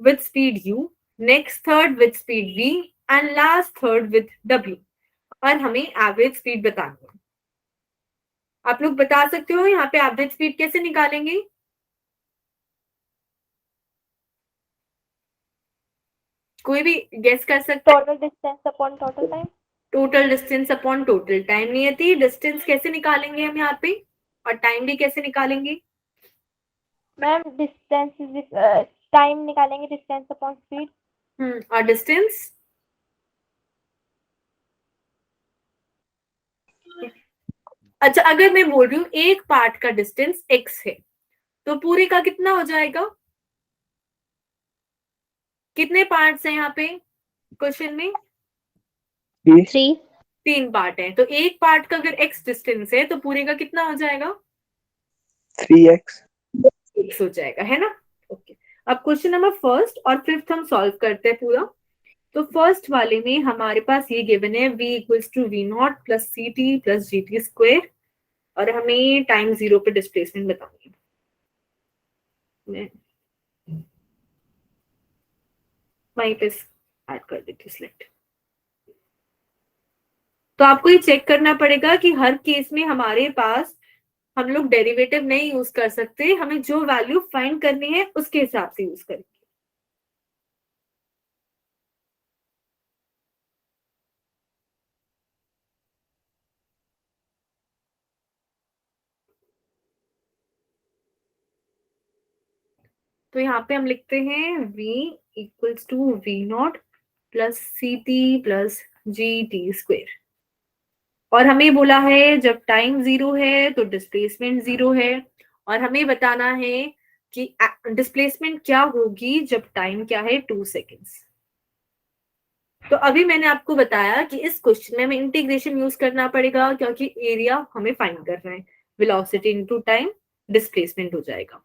with speed u, next third with speed v and last third with w, और हमें एवरेज स्पीड बतानी है। आप लोग बता सकते हो यहाँ पे एवरेज स्पीड कैसे निकालेंगे? कोई भी गेस कर सकता है? Total distance upon total time. Total distance upon total time नहीं आती। डिस्टेंस कैसे निकालेंगे हम यहाँ पे, और टाइम भी कैसे निकालेंगे? मैम डिस्टेंस टाइम निकालेंगे डिस्टेंस अपॉन स्पीड। और डिस्टेंस? अच्छा, अगर मैं बोल रही हूँ एक पार्ट का डिस्टेंस x है, तो पूरे का कितना हो जाएगा? कितने पार्ट्स हैं यहाँ पे क्वेश्चन में? 3। 3 पार्ट है। तो एक पार्ट का अगर x डिस्टेंस है, तो पूरे का कितना हो जाएगा? 3x x हो जाएगा, है ना? ओके। अब क्वेश्चन नंबर 1 और 5 हम सॉल्व करते हैं पूरा। तो फर्स्ट वाले में हमारे पास ये गिवन है v = v0 + ct + gt², और हमें टाइम 0 पे डिस्प्लेसमेंट बतानी है। मैं वहीं पे ऐड कर देती हूँ सिलेक्ट। तो आपको ये चेक करना पड़ेगा कि हर केस में हमारे पास हम लोग डेरिवेटिव नहीं यूज कर सकते, हमें जो वैल्यू फाइंड करनी है उसके हिसाब से यूज करेंगे। तो यहाँ पे हम लिखते हैं v = v0 + ct + gt², और हमें बोला है जब टाइम 0 है तो डिस्प्लेसमेंट 0 है, और हमें बताना है कि डिस्प्लेसमेंट क्या होगी जब टाइम क्या है 2 सेकेंड्स। तो अभी मैंने आपको बताया कि इस क्वेश्चन में हमें इंटीग्रेशन यूज करना पड़ेगा, क्योंकि एरिया हमें फाइंड करना है। वेलोसिटी इनटू टाइम डिस्प्लेसमेंट हो जाएगा।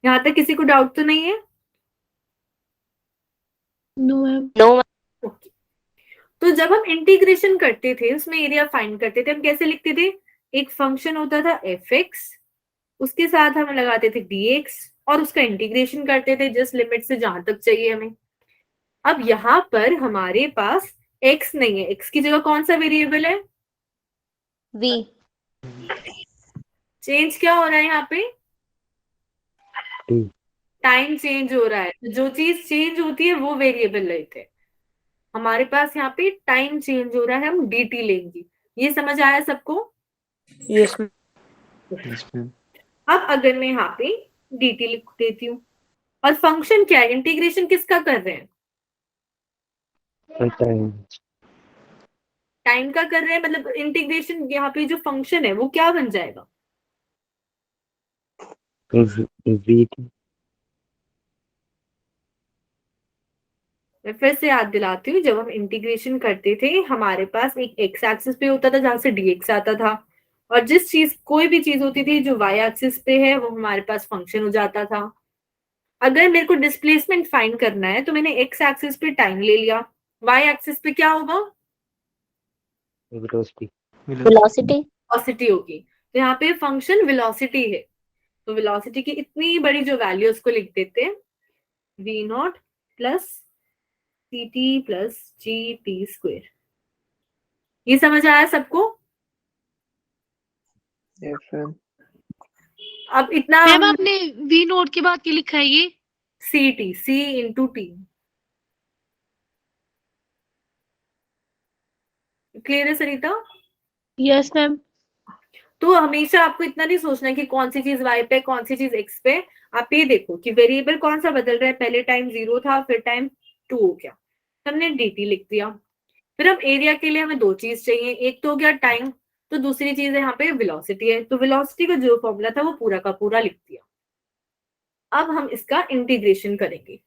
यहाँ तक किसी को डाउट तो नहीं है? No ma'am. नो। ओके। तो जब हम इंटीग्रेशन करते थे उसमें एरिया फाइंड करते थे, हम कैसे लिखते थे? एक फंक्शन होता था fx, उसके साथ हम लगाते थे dx और उसका इंटीग्रेशन करते थे जिस लिमिट से जहां तक चाहिए हमें। अब यहाँ पर हमारे पास x नहीं है, x की जगह कौन सा वेरिएबल है? v। चेंज क्या हो रहा है यहाँ पे? T। टाइम चेंज हो रहा है। जो चीज चेंज होती है वो वेरिएबल लेते हैं। हमारे पास यहाँ पे टाइम चेंज हो रहा है, हम dt लेंगे। ये समझ आया सबको? Yes, ma'am. Yes, ma'am. अब अगर मैं यहाँ पे dt लिख देती हूँ, और फंक्शन क्या है? इंटीग्रेशन किसका कर रहे हैं? Time। टाइम का कर रहे हैं, मतलब इंटीग्रेशन यहाँ पे जो फंक्शन है वो क्या बन जाएगा? VT। मैं फिर से याद दिलाती हूँ, जब हम इंटीग्रेशन करते थे हमारे पास एक एक्स एक्सिस पे होता था जहां से dx आता था, और जिस चीज कोई भी चीज होती थी जो y एक्सिस पे है वो हमारे पास फंक्शन हो जाता था। अगर मेरे को डिस्प्लेसमेंट फाइंड करना है तो मैंने एक्स एक्सिस पे टाइम ले लिया, y एक्सिस पे क्या होगा? Velocity। वेलोसिटी। वेलोसिटी होगी। तो यहाँ पे फंक्शन वेलोसिटी है, तो वेलोसिटी की इतनी बड़ी जो वैल्यू उसको लिख देते हैं v not plus C T plus G T square. ये समझ आया सबको? Yes, ma'am. अब इतना मैम आपने वी नोट के बाद क्या लिखा है ये? सी टी, सी इंटू टी। क्लियर है सरिता? Yes ma'am. तो हमेशा आपको इतना नहीं सोचना कि कौन सी चीज y पे कौन सी चीज x पे। आप ये देखो कि वेरिएबल कौन सा बदल रहा है, पहले टाइम 0 था फिर टाइम 2 हो गया, हमने dt लिख दिया। फिर हम एरिया के लिए हमें दो चीज चाहिए, एक तो हो गया टाइम, तो दूसरी चीज है यहाँ पे वेलोसिटी है, तो वेलोसिटी का जो फॉर्मूला था वो पूरा का पूरा लिख दिया। अब हम इसका इंटीग्रेशन करेंगे,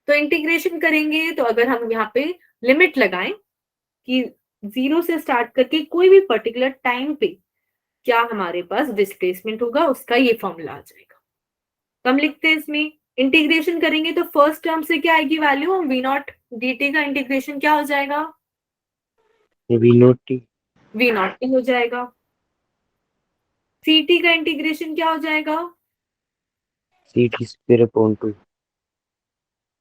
तो इंटीग्रेशन करेंगे तो अगर हम यहाँ पे लिमिट लगाएं कि 0 से स्टार्ट करके कोई भी पर्टिकुलर टाइम पे क्या हमारे पास डिस्प्लेसमेंट होगा उसका ये फॉर्मूला आ जाएगा। तो हम लिखते हैं इसमें इंटीग्रेशन करेंगे तो फर्स्ट टर्म से क्या आएगी वैल्यू? वी नॉट dt का इंटीग्रेशन क्या हो जाएगा? V not T। V not T हो जाएगा। सी टी का इंटीग्रेशन क्या हो जाएगा? CT square upon 2।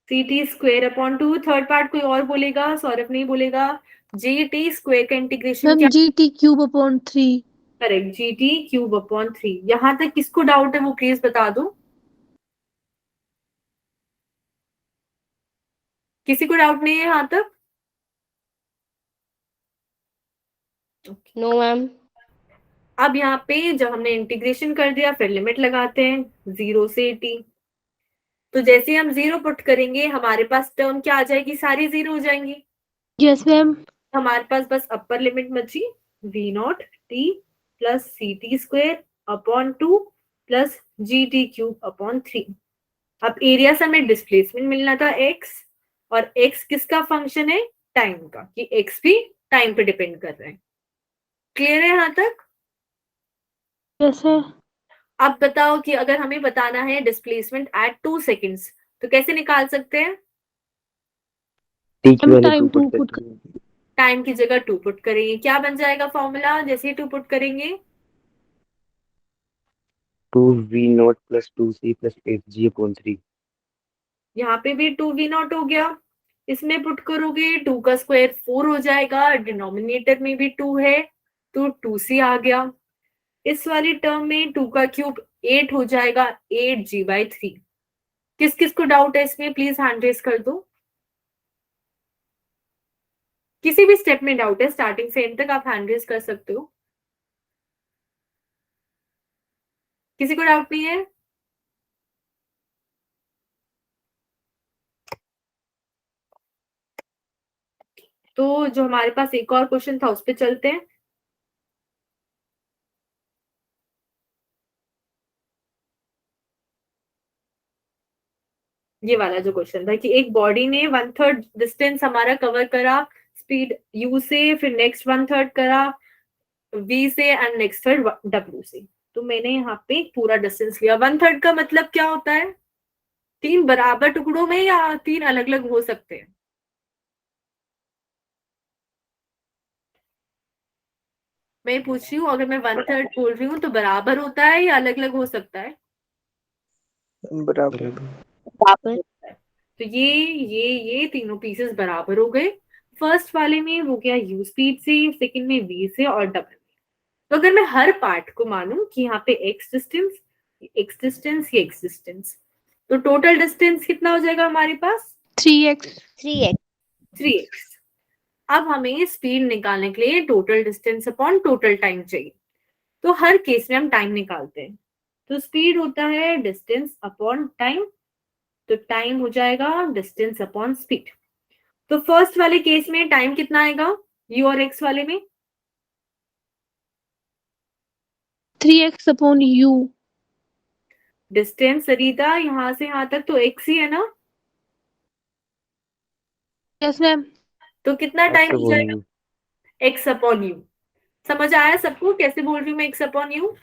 C T square upon 2। Third part कोई और बोलेगा? सौरभ नहीं बोलेगा। जी टी स्क्वेयर का इंटीग्रेशन मैम क्या? G T cube upon 3। Correct, G T cube upon 3। यहां तक किसको डाउट है वो प्लीज बता दो। किसी को डाउट नहीं है यहां तक? No ma'am. अब यहाँ पे जब हमने इंटीग्रेशन कर दिया फिर लिमिट लगाते हैं 0 से t। तो जैसे हम 0 पुट करेंगे हमारे पास टर्म क्या आ जाएगी? सारी 0 हो जाएंगी। Yes ma'am. हमारे पास बस अपर लिमिट बची v not t plus C T square upon 2 plus G T cube upon 3। अब एरिया से हमें डिस्प्लेसमेंट मिलना था x, और x किसका फंक्शन है? टाइम का, कि x भी टाइम पे डिपेंड कर रहा है। क्लियर है यहाँ तक? यस है। अब बताओ कि अगर हमें बताना है डिस्प्लेसमेंट एट 2 सेकेंड्स तो कैसे निकाल सकते हैं? T की हम वैल्यू टाइम 2 पुट 2 पुट करके टाइम की जगह 2 पुट करेंगे, क्या बन जाएगा फॉर्मूला जैसे ही 2 पुट करेंगे? 2V not plus 2C plus 8G upon 3। यहाँ पे भी 2v नॉट हो गया, इसमें पुट करोगे 2 का स्क्वायर 4 हो जाएगा, डिनोमिनेटर में भी 2 है तो 2c आ गया। इस वाली टर्म में 2 का क्यूब 8 हो जाएगा, 8g/3। किस किस को डाउट है इसमें प्लीज हैंड रेज कर दो। किसी भी स्टेप में डाउट है स्टार्टिंग से एंड तक आप हैंड रेज कर सकते हो। किसी को डाउट नहीं है? तो जो हमारे पास एक और क्वेश्चन था उस पर चलते हैं। ये वाला जो क्वेश्चन था कि एक बॉडी ने 1/3 डिस्टेंस हमारा कवर करा स्पीड u से, फिर नेक्स्ट 1/3 करा v से एंड नेक्स्ट थर्ड w से। तो मैंने यहाँ पे पूरा डिस्टेंस लिया। 1/3 का मतलब क्या होता है? 3 बराबर टुकड़ों में या 3 अलग अलग हो सकते हैं? मैं पूछ रही हूँ, अगर मैं 1/3 बोल रही हूँ तो बराबर होता है या अलग अलग हो सकता है? बराबर। बराबर। तो ये तीनों पीसेस बराबर हो गए। फर्स्ट वाले में हो गया u स्पीड से, सेकंड में v से और w। तो अगर मैं हर पार्ट को मानूं कि यहाँ पे x डिस्टेंस, x डिस्टेंस, ये x डिस्टेंस, तो टोटल डिस्टेंस कितना हो जाएगा हमारे पास? 3x 3x। 3x। अब हमें स्पीड निकालने के लिए total distance upon total time चाहिए। तो हर केस में हम टाइम निकालते हैं। तो स्पीड होता है डिस्टेंस अपॉन टाइम, तो टाइम हो जाएगा डिस्टेंस अपॉन स्पीड। तो फर्स्ट वाले केस में टाइम कितना आएगा u और x वाले में? 3x upon u। डिस्टेंस सरिता यहाँ से यहाँ तक तो x ही है ना, यस मैम। तो कितना टाइम हो अपॉन जाएगा? यू। x upon u। समझ आया सबको कैसे बोल रही हूँ मैं x upon u?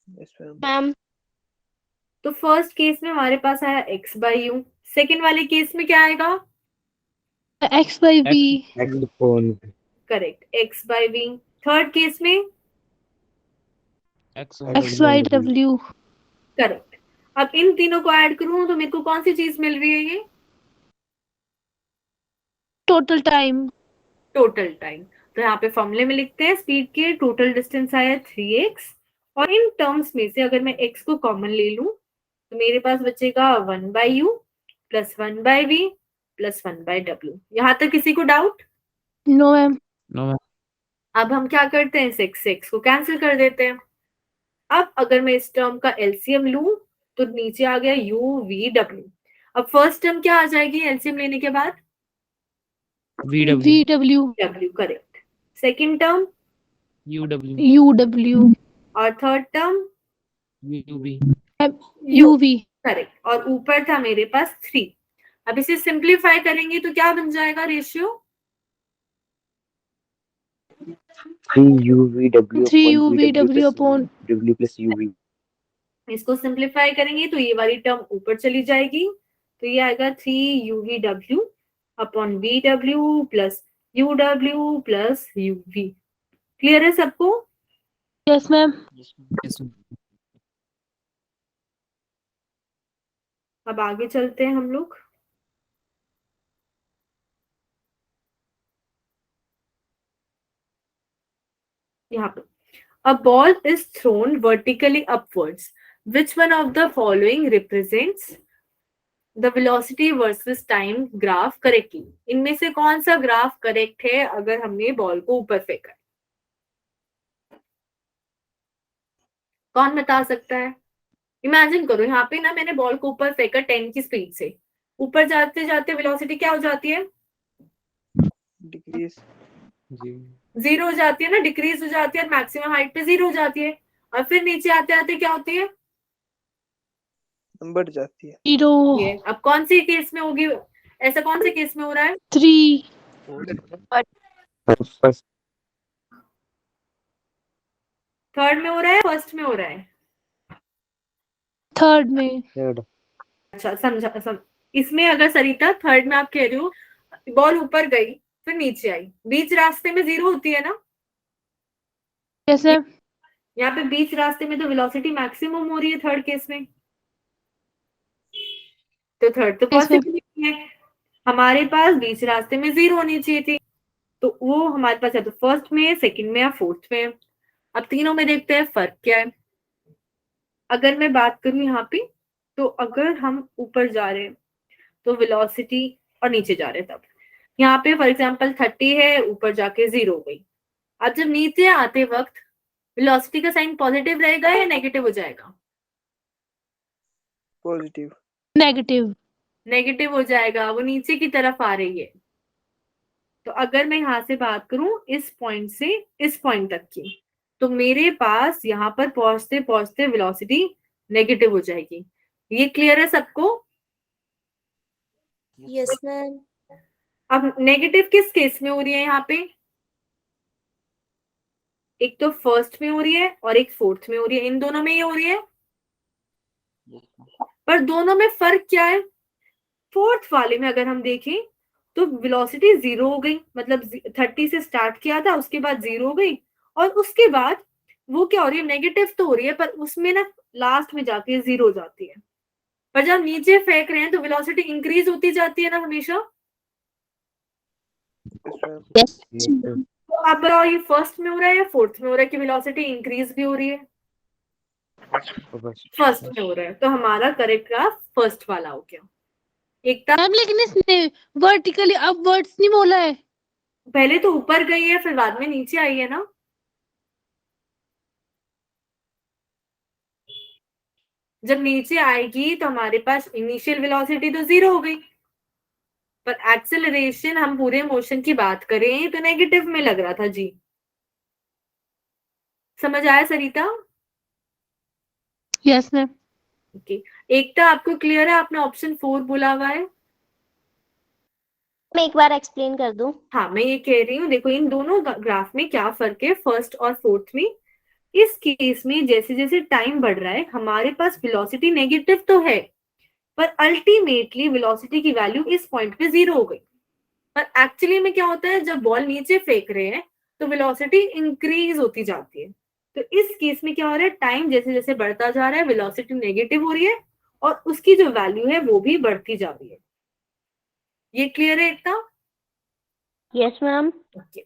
Yes ma'am. Ma'am तो फर्स्ट केस में हमारे पास आया x बाई u, सेकेंड वाले केस में क्या आएगा? x by v। X upon correct, x by v। Third case में x y w। करेक्ट। अब इन तीनों को ऐड करूं तो मेरे को कौन सी चीज मिल रही है? ये टोटल टाइम। Total time. तो यहाँ पे फॉर्मूले में लिखते हैं स्पीड के टोटल डिस्टेंस आया 3x, और इन टर्म्स में से अगर मैं x को कॉमन ले लूं तो मेरे पास बचेगा 1 by u plus 1 by v plus 1 by w। यहाँ तक किसी को डाउट? No ma'am. अब हम क्या करते हैं, इस x को कैंसिल कर देते हैं। अब अगर मैं इस टर्म का एलसीएम लूं तो नीचे आ गया u v w। अब फर्स्ट टर्म क्या आ जाएगी एलसीएम लेने के बाद? v w। w, correct. Second term u w। और third term u v। Correct, और ऊपर था मेरे पास 3। अब इसे सिंप्लीफाई करेंगे तो क्या बन जाएगा ratio? 3UVW 3 upon W plus UV। इसको सिंप्लीफाई करेंगे तो ये वाली टर्म ऊपर चली जाएगी, तो ये आएगा 3UVW upon VW plus UW plus UV। Clear है सबको? Yes ma'am. अब आगे चलते हैं हम लोग। यहाँ पे a ball is thrown vertically upwards, which one of the following represents the velocity versus time graph correctly? इनमें से कौन सा ग्राफ करेक्ट है अगर हमने बॉल को ऊपर फेंका है? कौन बता सकता है? इमेजिन करो यहाँ पे ना मैंने बॉल को ऊपर फेंका 10 की स्पीड से, ऊपर जाते जाते वेलोसिटी क्या हो जाती है? डिक्रीज। 0 हो जाती है ना, डिक्रीज हो जाती है, मैक्सिमम हाइट पे 0 हो जाती है, और फिर नीचे आते आते क्या होती है? बढ़ जाती है। 0 ये अब कौन सी केस में होगी? ऐसा कौन से केस में हो रहा है? 3 फर्स्ट थर्ड में हो रहा है, फर्स्ट में हो रहा है? थर्ड में। थर्ड। अच्छा समझा। इसमें अगर सरिता थर्ड में आप कह रहे हो बॉल ऊपर गई फिर नीचे आई, बीच रास्ते में 0 होती है ना? Yes ma'am. यहाँ पे बीच रास्ते में तो वेलोसिटी मैक्सिमम हो रही है थर्ड केस में, तो थर्ड तो Yes, ma'am. पॉसिबल नहीं है। हमारे पास बीच रास्ते में 0 होनी चाहिए थी, तो वो हमारे पास है तो फर्स्ट में, सेकंड में या फोर्थ में। अब तीनों में देखते हैं फर्क क्या है। अगर मैं बात करूं यहाँ पे, तो अगर हम ऊपर जा रहे हैं तो वेलोसिटी, और नीचे जा रहे हैं तब यहाँ पे फॉर एग्जांपल 30 है, ऊपर जाके 0 हो गई। अब जब नीचे आते वक्त वेलोसिटी का साइन पॉजिटिव रहेगा या नेगेटिव हो जाएगा? पॉजिटिव। नेगेटिव। नेगेटिव हो जाएगा, वो नीचे की तरफ आ रही है। तो अगर मैं यहाँ से बात करूं इस पॉइंट से इस पॉइंट तक की, तो मेरे पास यहाँ पर पहुंचते पहुंचते वेलोसिटी नेगेटिव हो जाएगी। ये क्लियर है सबको? Yes ma'am. अब नेगेटिव किस केस में हो रही है यहाँ पे? एक तो फर्स्ट में हो रही है और एक फोर्थ में हो रही है, इन दोनों में ही हो रही है, पर दोनों में फर्क क्या है? फोर्थ वाले में अगर हम देखें तो वेलोसिटी 0 हो गई, मतलब 30 से स्टार्ट किया था उसके बाद 0 हो गई, और उसके बाद वो क्या हो रही है, नेगेटिव तो हो रही है, पर उसमें ना लास्ट में जाके 0 हो जाती है। पर जब नीचे फेंक रहे हैं तो वेलोसिटी इंक्रीज होती जाती है ना हमेशा। Yes, ma'am. Yes. Yes, sir. तो आप बताओ ये फर्स्ट में हो रहा है या फोर्थ में हो रहा है कि वेलोसिटी इंक्रीज भी हो रही है? First. फर्स्ट में हो रहा है, तो हमारा करेक्ट ग्राफ फर्स्ट वाला हो गया। एक था मैम लेकिन इसने वर्टिकली अपवर्ड्स नहीं बोला है। पहले तो ऊपर गई है फिर बाद में नीचे आई है ना। जब नीचे आएगी तो हमारे पास इनिशियल वेलोसिटी तो 0 हो गई, पर एक्सेलरेशन हम पूरे मोशन की बात करें तो नेगेटिव में लग रहा था जी। समझ आया सरिता? Yes ma'am. ओके, एक तो आपको क्लियर है, आपने ऑप्शन 4 बोला हुआ है। मैं एक बार एक्सप्लेन कर दूं। हाँ, मैं ये कह रही हूँ, देखो इन दोनों ग्राफ में क्या फर्क है फर्स्ट और फोर्थ में। इस केस में जैसे जैसे टाइम बढ़ रहा है हमारे पास वेलोसिटी नेगेटिव तो है, पर अल्टीमेटली वेलोसिटी की वैल्यू इस पॉइंट पे 0 हो गई। पर एक्चुअली में क्या होता है, जब बॉल नीचे फेंक रहे हैं तो वेलोसिटी इंक्रीज होती जाती है। तो इस केस में क्या हो रहा है, टाइम जैसे जैसे बढ़ता जा रहा है वेलोसिटी नेगेटिव हो रही है और उसकी जो वैल्यू है वो भी बढ़ती जा रही है। ये क्लियर है इतना? Yes ma'am. ओके,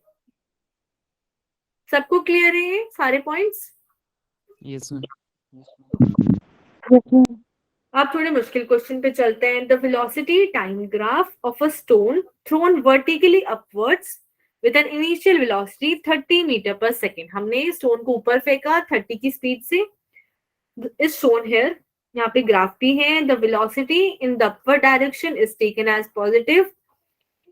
सबको क्लियर है ये सारे पॉइंट्स? Yes, ma'am. अब थोड़े मुश्किल क्वेश्चन पे चलते हैं। The velocity time graph of a stone thrown vertically upwards with an initial velocity 30 meter per second. हमने स्टोन को ऊपर फेंका 30 की स्पीड से, इज शोन हियर। यहाँ पे ग्राफ भी है। The velocity in the upward direction is taken as positive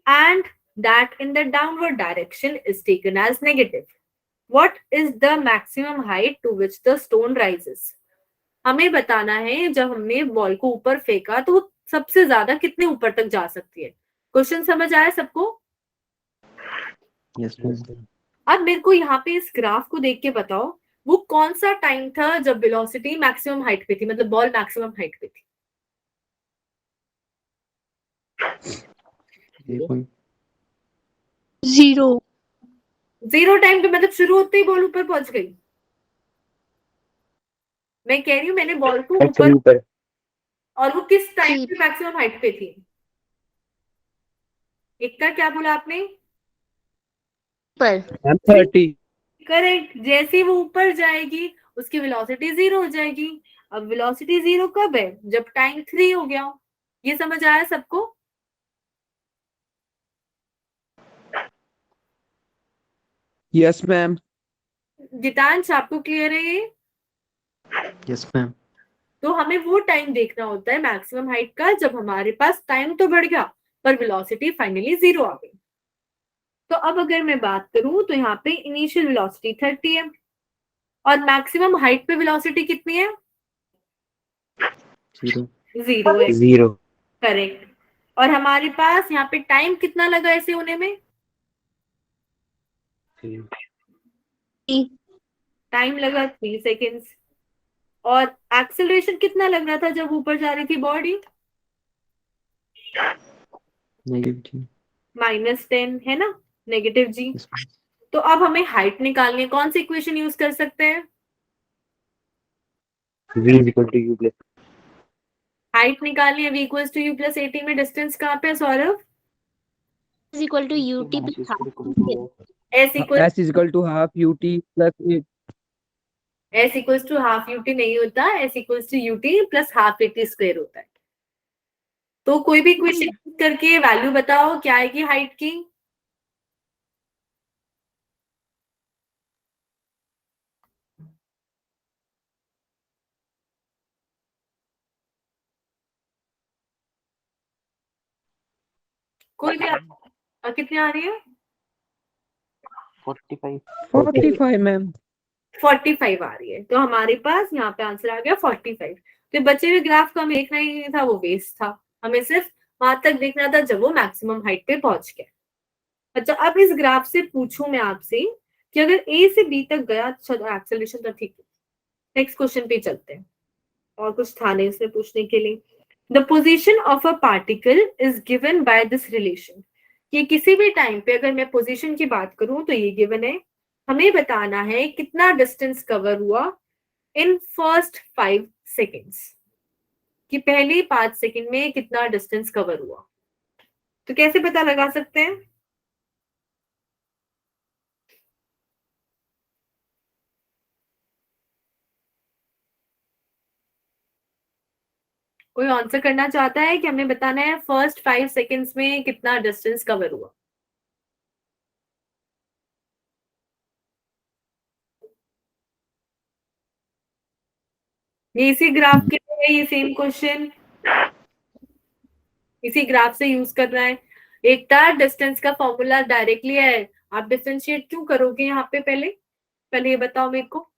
and that in the downward direction is taken as negative. What is the maximum height to which the stone rises? हमें बताना है जब हमने ball को ऊपर फेंका तो वो सबसे ज्यादा कितने ऊपर तक जा सकती है। क्वेश्चन समझ आया सबको? Yes, ma'am. अब मेरे को यहाँ पे इस ग्राफ को देख के बताओ वो कौन सा टाइम था जब वेलोसिटी मैक्सिमम हाइट पे थी, मतलब बॉल मैक्सिमम हाइट पे थी। 0 0 टाइम पे मतलब शुरू होते ही बॉल ऊपर पहुंच गई। मैं कह रही हूँ मैंने बॉल को Actually, ऊपर, ऊपर. और वो किस टाइम जी। पे मैक्सिमम हाइट पे थी? एकता क्या बोला आपने? पर 30. करेक्ट, जैसे ही वो ऊपर जाएगी उसकी वेलोसिटी 0 हो जाएगी। अब वेलोसिटी 0 कब है? जब टाइम 3 हो गया हो। ये समझ आया सबको? Yes, ma'am. गीतांश आपको क्लियर है ये? Yes, ma'am. तो हमें वो टाइम देखना होता है मैक्सिमम हाइट का जब हमारे पास टाइम तो बढ़ गया पर वेलोसिटी फाइनली 0 आ गई। तो अब अगर मैं बात करूं तो यहाँ पे इनिशियल वेलोसिटी 30 है और मैक्सिमम हाइट पे वेलोसिटी कितनी है? 0. 0 है। 0. करेक्ट। और हमारे पास यहाँ पे टाइम कितना लगा ऐसे होने में? टाइम लगा 3 सेकेंड्स। और एक्सेलरेशन कितना लग रहा था जब ऊपर जा रही थी बॉडी? Negative. -10 है ना, नेगेटिव जी। Yes, ma'am. तो अब हमें हाइट निकालनी है, कौन सी इक्वेशन यूज कर सकते हैं? V is equal to U plus. Height निकालनी है, v equals to u plus 18 में डिस्टेंस कहाँ पे है Saurabh? Is equal to UT S is equal to s equal S is equal to half UT plus 8. s equals to half ut नहीं होता, s equals to ut plus half 80 square होता है। तो कोई भी इक्वेशन करके वैल्यू बताओ क्या आएगी हाइट की? कोई भी कितनी आ रही है? 45. 45, ma'am. 45 आ रही है। तो हमारे पास यहाँ पे आंसर आ गया 45। तो बचे हुए ग्राफ को हमें देखना ही नहीं था, वो वेस्ट था। हमें सिर्फ वहां तक देखना था जब वो मैक्सिमम हाइट पे पहुंच गया। अच्छा, अब इस ग्राफ से पूछूं मैं आपसे कि अगर ए से बी तक गया, चलो एक्सेलरेशन तो ठीक है, नेक्स्ट क्वेश्चन पे चलते हैं। और कुछ था नहीं इसमें पूछने के लिए। The position of a particle is given by this relation. ये किसी भी टाइम पे अगर मैं पोजीशन की बात करूं तो ये गिवन है, हमें बताना है कितना डिस्टेंस कवर हुआ इन फर्स्ट 5 सेकेंड्स, कि पहले 5 सेकेंड में कितना डिस्टेंस कवर हुआ। तो कैसे पता लगा सकते हैं? कोई आंसर करना चाहता है कि हमें बताना है फर्स्ट 5 सेकेंड्स में कितना डिस्टेंस कवर हुआ? ये इसी ग्राफ के लिए है, ये सेम क्वेश्चन इसी ग्राफ से यूज करना है। एक था डिस्टेंस का फॉर्मूला डायरेक्टली है, आप डिफरेंशिएट क्यों करोगे यहाँ पे? पहले ये बताओ मेरे को।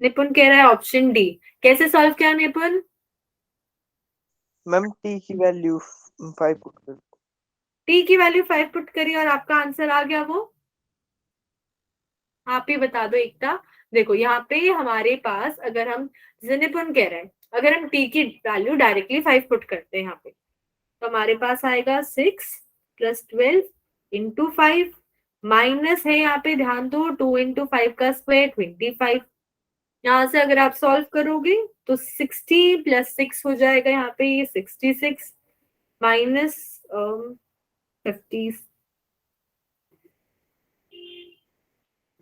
निपुण कह रहा है ऑप्शन डी। कैसे सॉल्व किया निपुण? मैम टी की वैल्यू 5 पुट कर। टी की वैल्यू 5 पुट करी और आपका आंसर आ गया वो? आप ही बता दो एकता। देखो यहाँ पे हमारे पास, अगर हम, जैसे निपुण कह रहे हैं, अगर हम टी की वैल्यू डायरेक्टली 5 पुट करते हैं यहाँ पे, तो हमारे पास आएगा 6 + 12 × 5 माइनस है यहाँ पे, ध्यान दो, 2 × 5 का स्क्वायर 25। यहाँ से अगर आप सॉल्व करोगे तो 60 + 6 हो जाएगा यहाँ पे, ये 66 माइनस 50,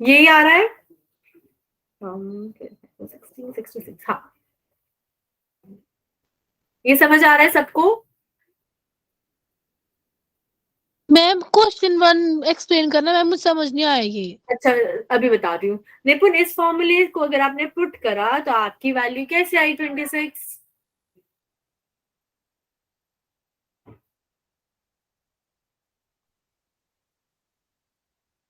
यही आ रहा है 16, 66। हाँ, ये समझ आ रहा है सबको? मैम क्वेश्चन 1 एक्सप्लेन करना मैम, मुझे समझ नहीं आया ये। अच्छा, अभी बता रही हूँ निपुण। इस फॉर्मूले को अगर आपने पुट करा तो आपकी वैल्यू कैसे आई? 26।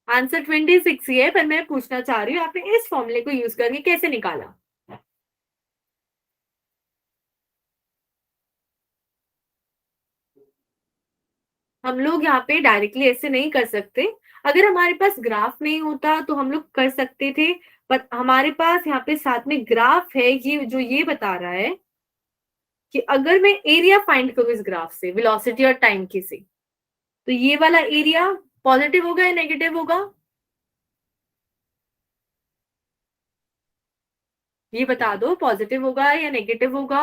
आंसर 26 ही है, पर मैं पूछना चाह रही हूँ आपने इस फॉर्मूले को यूज करके कैसे निकाला? हम लोग यहाँ पे डायरेक्टली ऐसे नहीं कर सकते। अगर हमारे पास ग्राफ नहीं होता तो हम लोग कर सकते थे, पर हमारे पास यहाँ पे साथ में ग्राफ है, ये जो ये बता रहा है कि अगर मैं एरिया फाइंड करूँ इस ग्राफ से, वेलोसिटी और टाइम की से, तो ये वाला एरिया पॉजिटिव होगा या नेगेटिव होगा? ये बता दो, पॉजिटिव होगा या नेगेटिव होगा?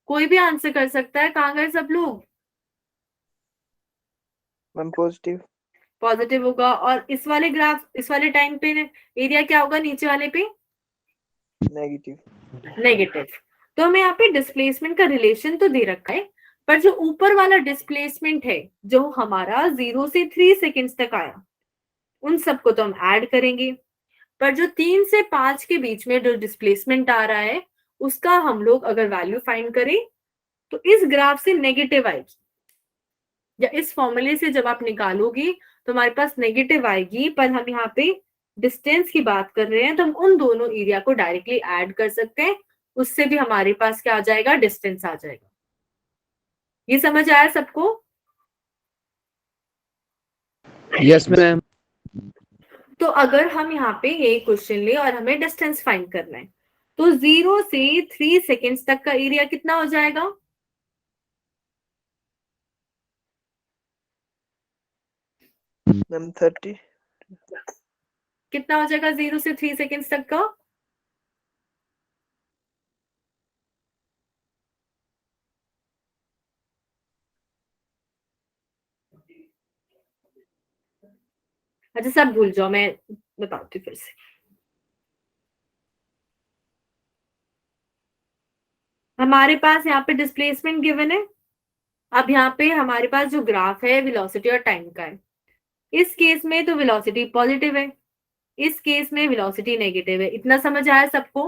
कोई भी आंसर कर सकता है। कहाँ गए सब लोग? Ma'am positive. पॉजिटिव होगा। और इस वाले ग्राफ, इस वाले टाइम पे एरिया क्या होगा नीचे वाले पे? नेगेटिव। तो हमें यहाँ पे डिस्प्लेसमेंट का रिलेशन तो दे रखा है, पर जो ऊपर वाला डिस्प्लेसमेंट है, जो हमारा 0 से 3 सेकेंड्स तक आया, उन सबको तो हम ऐड करेंगे। पर जो 3 से 5 के बीच में जो डिस्प्लेसमेंट आ रहा है, उसका हम लोग अगर वैल्यू फाइंड करें तो इस ग्राफ से नेगेटिव आएगी, या इस फॉर्मूले से जब आप निकालोगी तो हमारे पास नेगेटिव आएगी। पर हम यहाँ पे डिस्टेंस की बात कर रहे हैं, तो हम उन दोनों एरिया को डायरेक्टली ऐड कर सकते हैं, उससे भी हमारे पास क्या आ जाएगा? डिस्टेंस आ जाएगा। ये समझ आया सबको? Yes, ma'am. तो अगर हम यहाँ पे ये क्वेश्चन ले और हमें डिस्टेंस फाइंड करना है, तो 0 से 3 सेकेंड्स तक का एरिया कितना हो जाएगा? मैम 30। कितना हो जाएगा 0 से 3 सेकेंड्स तक का? अच्छा, सब भूल जाओ, मैं बताती हूँ फिर से। हमारे पास यहाँ पे डिस्प्लेसमेंट गिवन है। अब यहाँ पे हमारे पास जो ग्राफ है वेलोसिटी और टाइम का है, इस केस में तो वेलोसिटी पॉजिटिव है, इस केस में वेलोसिटी नेगेटिव है। इतना समझ आया सबको?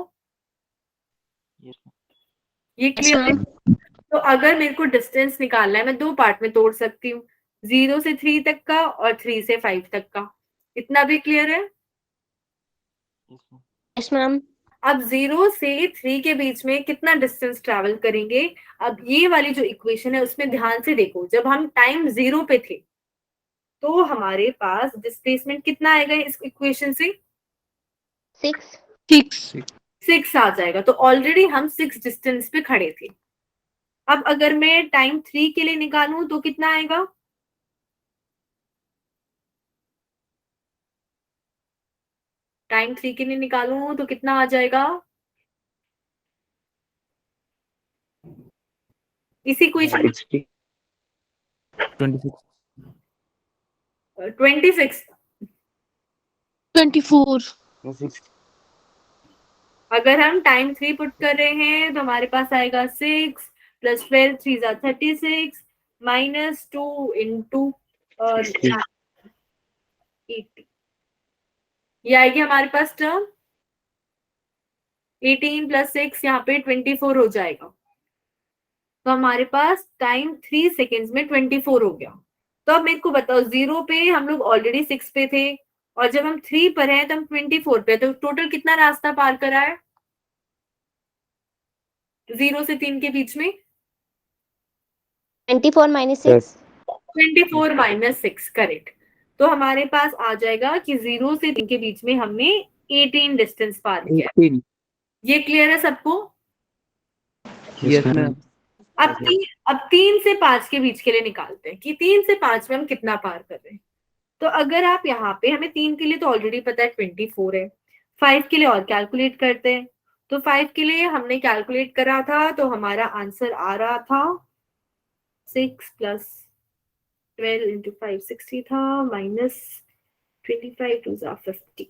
ये क्लियर है? तो अगर मेरे को डिस्टेंस निकालना है, मैं 2 पार्ट में तोड़ सकती हूँ, 0 से 3 तक का और 3 से 5 तक का। इतना भी क्लियर है? Yes ma'am. अब 0 से 3 के बीच में कितना डिस्टेंस ट्रैवल करेंगे? अब ये वाली जो इक्वेशन है उसमें ध्यान से देखो, जब हम टाइम 0 पे थे तो हमारे पास डिस्प्लेसमेंट कितना आएगा इस इक्वेशन से? 6 6 6 आ जाएगा। तो ऑलरेडी हम 6 डिस्टेंस पे खड़े थे। अब अगर मैं टाइम 3 के लिए निकालूं तो कितना आएगा? टाइम 3 के लिए निकालूं तो कितना आ जाएगा? इसी इक्वेशन 60 26 26। 24 60 अगर हम टाइम 3 पुट कर रहे हैं तो हमारे पास आएगा 6 प्लस 12 3 जा 36 माइनस 2 इंटू 60 80। ये आएगी हमारे पास टर्म 18 प्लस 6 यहाँ पे 24 हो जाएगा। तो हमारे पास टाइम 3 सेकेंड्स में 24 हो गया। तो अब मेरे को बताओ, 0 पे हम लोग ऑलरेडी 6 पे थे और जब हम 3 पर हैं तो हम 24 पे, तो टोटल कितना रास्ता पार करा है 0 से 3 के बीच में? 24 माइनस 6 24 माइनस 6, करेक्ट। तो हमारे पास आ जाएगा कि 0 से 3 के बीच में हमने 18 डिस्टेंस पार किया। 18 ये क्लियर है सबको? Yes, ma'am. अब 3 से 5 के बीच के लिए निकालते हैं कि 3 से 5 में हम कितना पार कर रहे हैं। तो अगर आप यहाँ पे, हमें 3 के लिए तो ऑलरेडी पता है 24 है, 5 के लिए और कैलकुलेट करते हैं। तो 5 के लिए हमने कैलकुलेट करा था तो हमारा आंसर आ रहा था 6 प्लस 12 इंटू 5 60 था, माइनस 25 टू 50,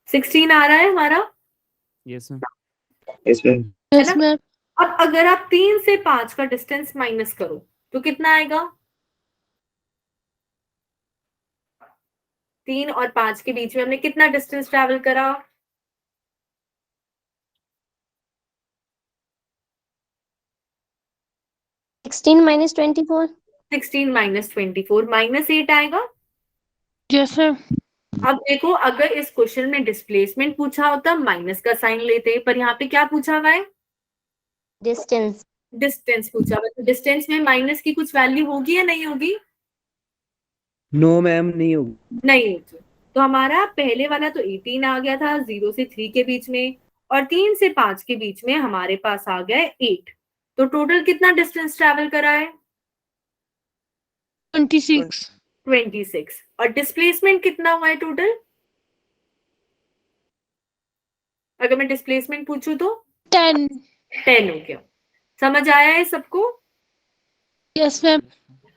16 आ रहा है हमारा। Yes, ma'am. Yes, ma'am. Yes ना? मैम अब अगर आप 3 से 5 का डिस्टेंस माइनस करो तो कितना आएगा? 3 और 5 के बीच में हमने कितना डिस्टेंस ट्रैवल करा? 16 माइनस 24 16 माइनस 24 माइनस 8 आएगा। यस मैम अब देखो, अगर इस क्वेश्चन में डिस्प्लेसमेंट पूछा होता माइनस का साइन लेते, पर यहाँ पे क्या पूछा हुआ है? डिस्टेंस डिस्टेंस पूछा हुआ है। तो डिस्टेंस में माइनस की कुछ वैल्यू होगी या नहीं होगी? No, ma'am, नहीं होगी। नहीं होगी। तो हमारा पहले वाला तो 18 आ गया था 0 से 3 के बीच में, और 3 से 5 के बीच में हमारे पास आ गया 8। तो टोटल कितना डिस्टेंस ट्रैवल करा है? 26 26। और डिस्प्लेसमेंट कितना हुआ है टोटल? अगर मैं डिस्प्लेसमेंट पूछूं तो 10 10 हो गया। समझ आया है सबको? यस मैम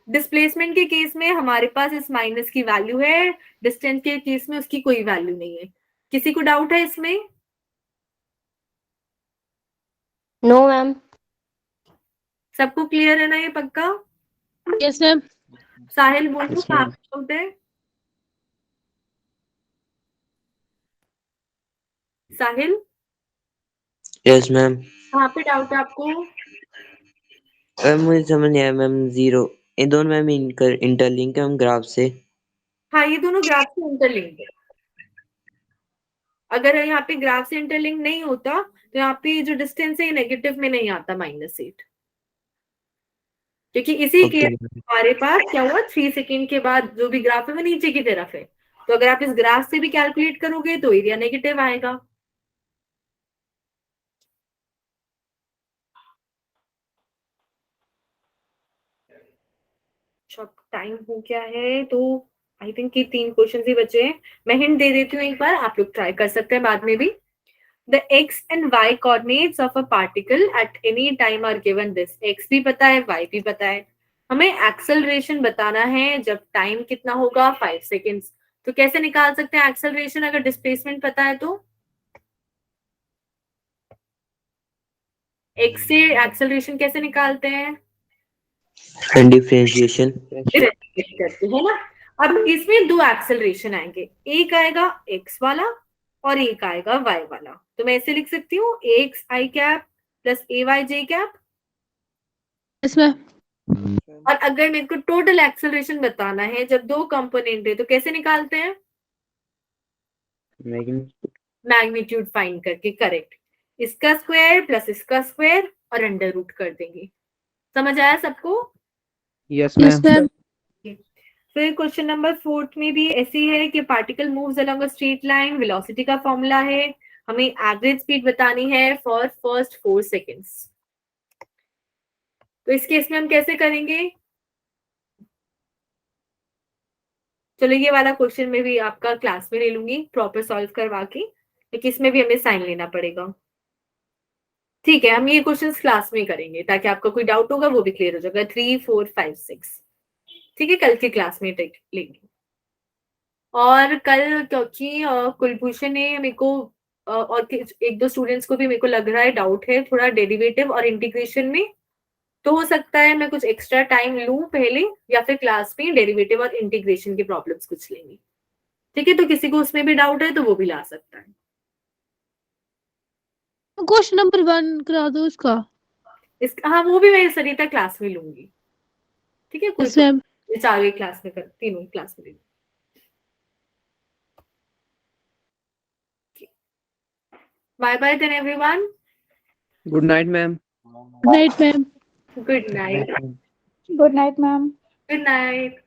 डिस्प्लेसमेंट के केस में हमारे पास इस माइनस की वैल्यू है, डिस्टेंस के केस में उसकी कोई वैल्यू नहीं है। किसी को डाउट है इसमें? नो मैम सबको क्लियर है ना ये पक्का? यस मैम साहिल बोलो, Yes, कहाँ ma'am. पे डाउट है? साहिल, Yes, ma'am. कहाँ पे डाउट है आपको? मैम मुझे समझ नहीं आया मैम, 0 ये दोनों मैम इंटरलिंक है हम ग्राफ से। हाँ, ये दोनों ग्राफ से इंटरलिंक है। अगर यहाँ पे ग्राफ से इंटरलिंक नहीं होता तो यहाँ पे जो डिस्टेंस है नेगेटिव में नहीं आता -8, क्योंकि इसी के हमारे पास क्या हुआ, 3 सेकेंड के बाद जो भी ग्राफ है वो नीचे की तरफ है। तो अगर आप इस ग्राफ से भी कैलकुलेट करोगे तो एरिया नेगेटिव आएगा। टाइम हो गया है तो आई थिंक ये 3 क्वेश्चन ही बचे हैं। मैं हिंट दे देती हूँ एक बार, आप लोग ट्राई कर सकते हैं बाद में भी। The x and y coordinates of a particle at any time are given this. x भी पता है, y भी पता है। हमें एक्सेलरेशन बताना है जब टाइम कितना होगा 5 सेकेंड्स। तो कैसे निकाल सकते हैं एक्सेलरेशन अगर डिस्प्लेसमेंट पता है तो? x से एक्सेलरेशन कैसे निकालते हैं? डिफरेंशिएशन करते है ना। अब इसमें 2 एक्सेलरेशन आएंगे, एक आएगा x वाला और एक आएगा y वाला। तो मैं ऐसे लिख सकती हूँ ax i cap plus ay j cap. Yes ma'am और अगर मेरे को टोटल एक्सेलरेशन बताना है जब 2 कंपोनेंट है तो कैसे निकालते हैं? मैग्नीट्यूड फाइंड करके, करेक्ट। इसका स्क्वायर प्लस इसका स्क्वायर और अंडर रूट कर देंगे। समझ आया सबको? Yes yes ma'am ma'am. फिर क्वेश्चन नंबर 4 में भी ऐसी है कि particle moves along a straight line, velocity का फॉर्मूला है, हमें एवरेज स्पीड बतानी है फॉर फर्स्ट 4 सेकेंड्स। तो इस केस में हम कैसे करेंगे? चलो ये वाला क्वेश्चन में भी आपका क्लास में ले लूंगी प्रॉपर सॉल्व करवा के, लेकिन इसमें भी हमें साइन लेना पड़ेगा। ठीक है, हम ये क्वेश्चन क्लास में करेंगे ताकि आपका कोई डाउट होगा वो भी क्लियर हो जाएगा। 3, 4, 5, 6 ठीक है, कल की क्लास में लेंगे। और कल क्योंकि कुलभूषण ने मेरे को और एक दो स्टूडेंट्स को भी मेरे को लग रहा है डाउट है थोड़ा डेरिवेटिव और इंटीग्रेशन में, तो हो सकता है मैं कुछ एक्स्ट्रा टाइम लूं पहले, या फिर क्लास में डेरिवेटिव और इंटीग्रेशन के प्रॉब्लम्स कुछ लेंगे। ठीक है, तो किसी को उसमें भी डाउट है तो वो भी ला सकता है। क्वेश्चन नंबर 1 करा दो उसका। हाँ, वो भी मैं सरिता क्लास में लूंगी। ठीक है, कोई यस मैम। चारों क्लास में कर, तीनों क्लास में लूंगी। Bye bye then everyone. Good night ma'am night ma'am. Good night. Good night, ma'am. Good night.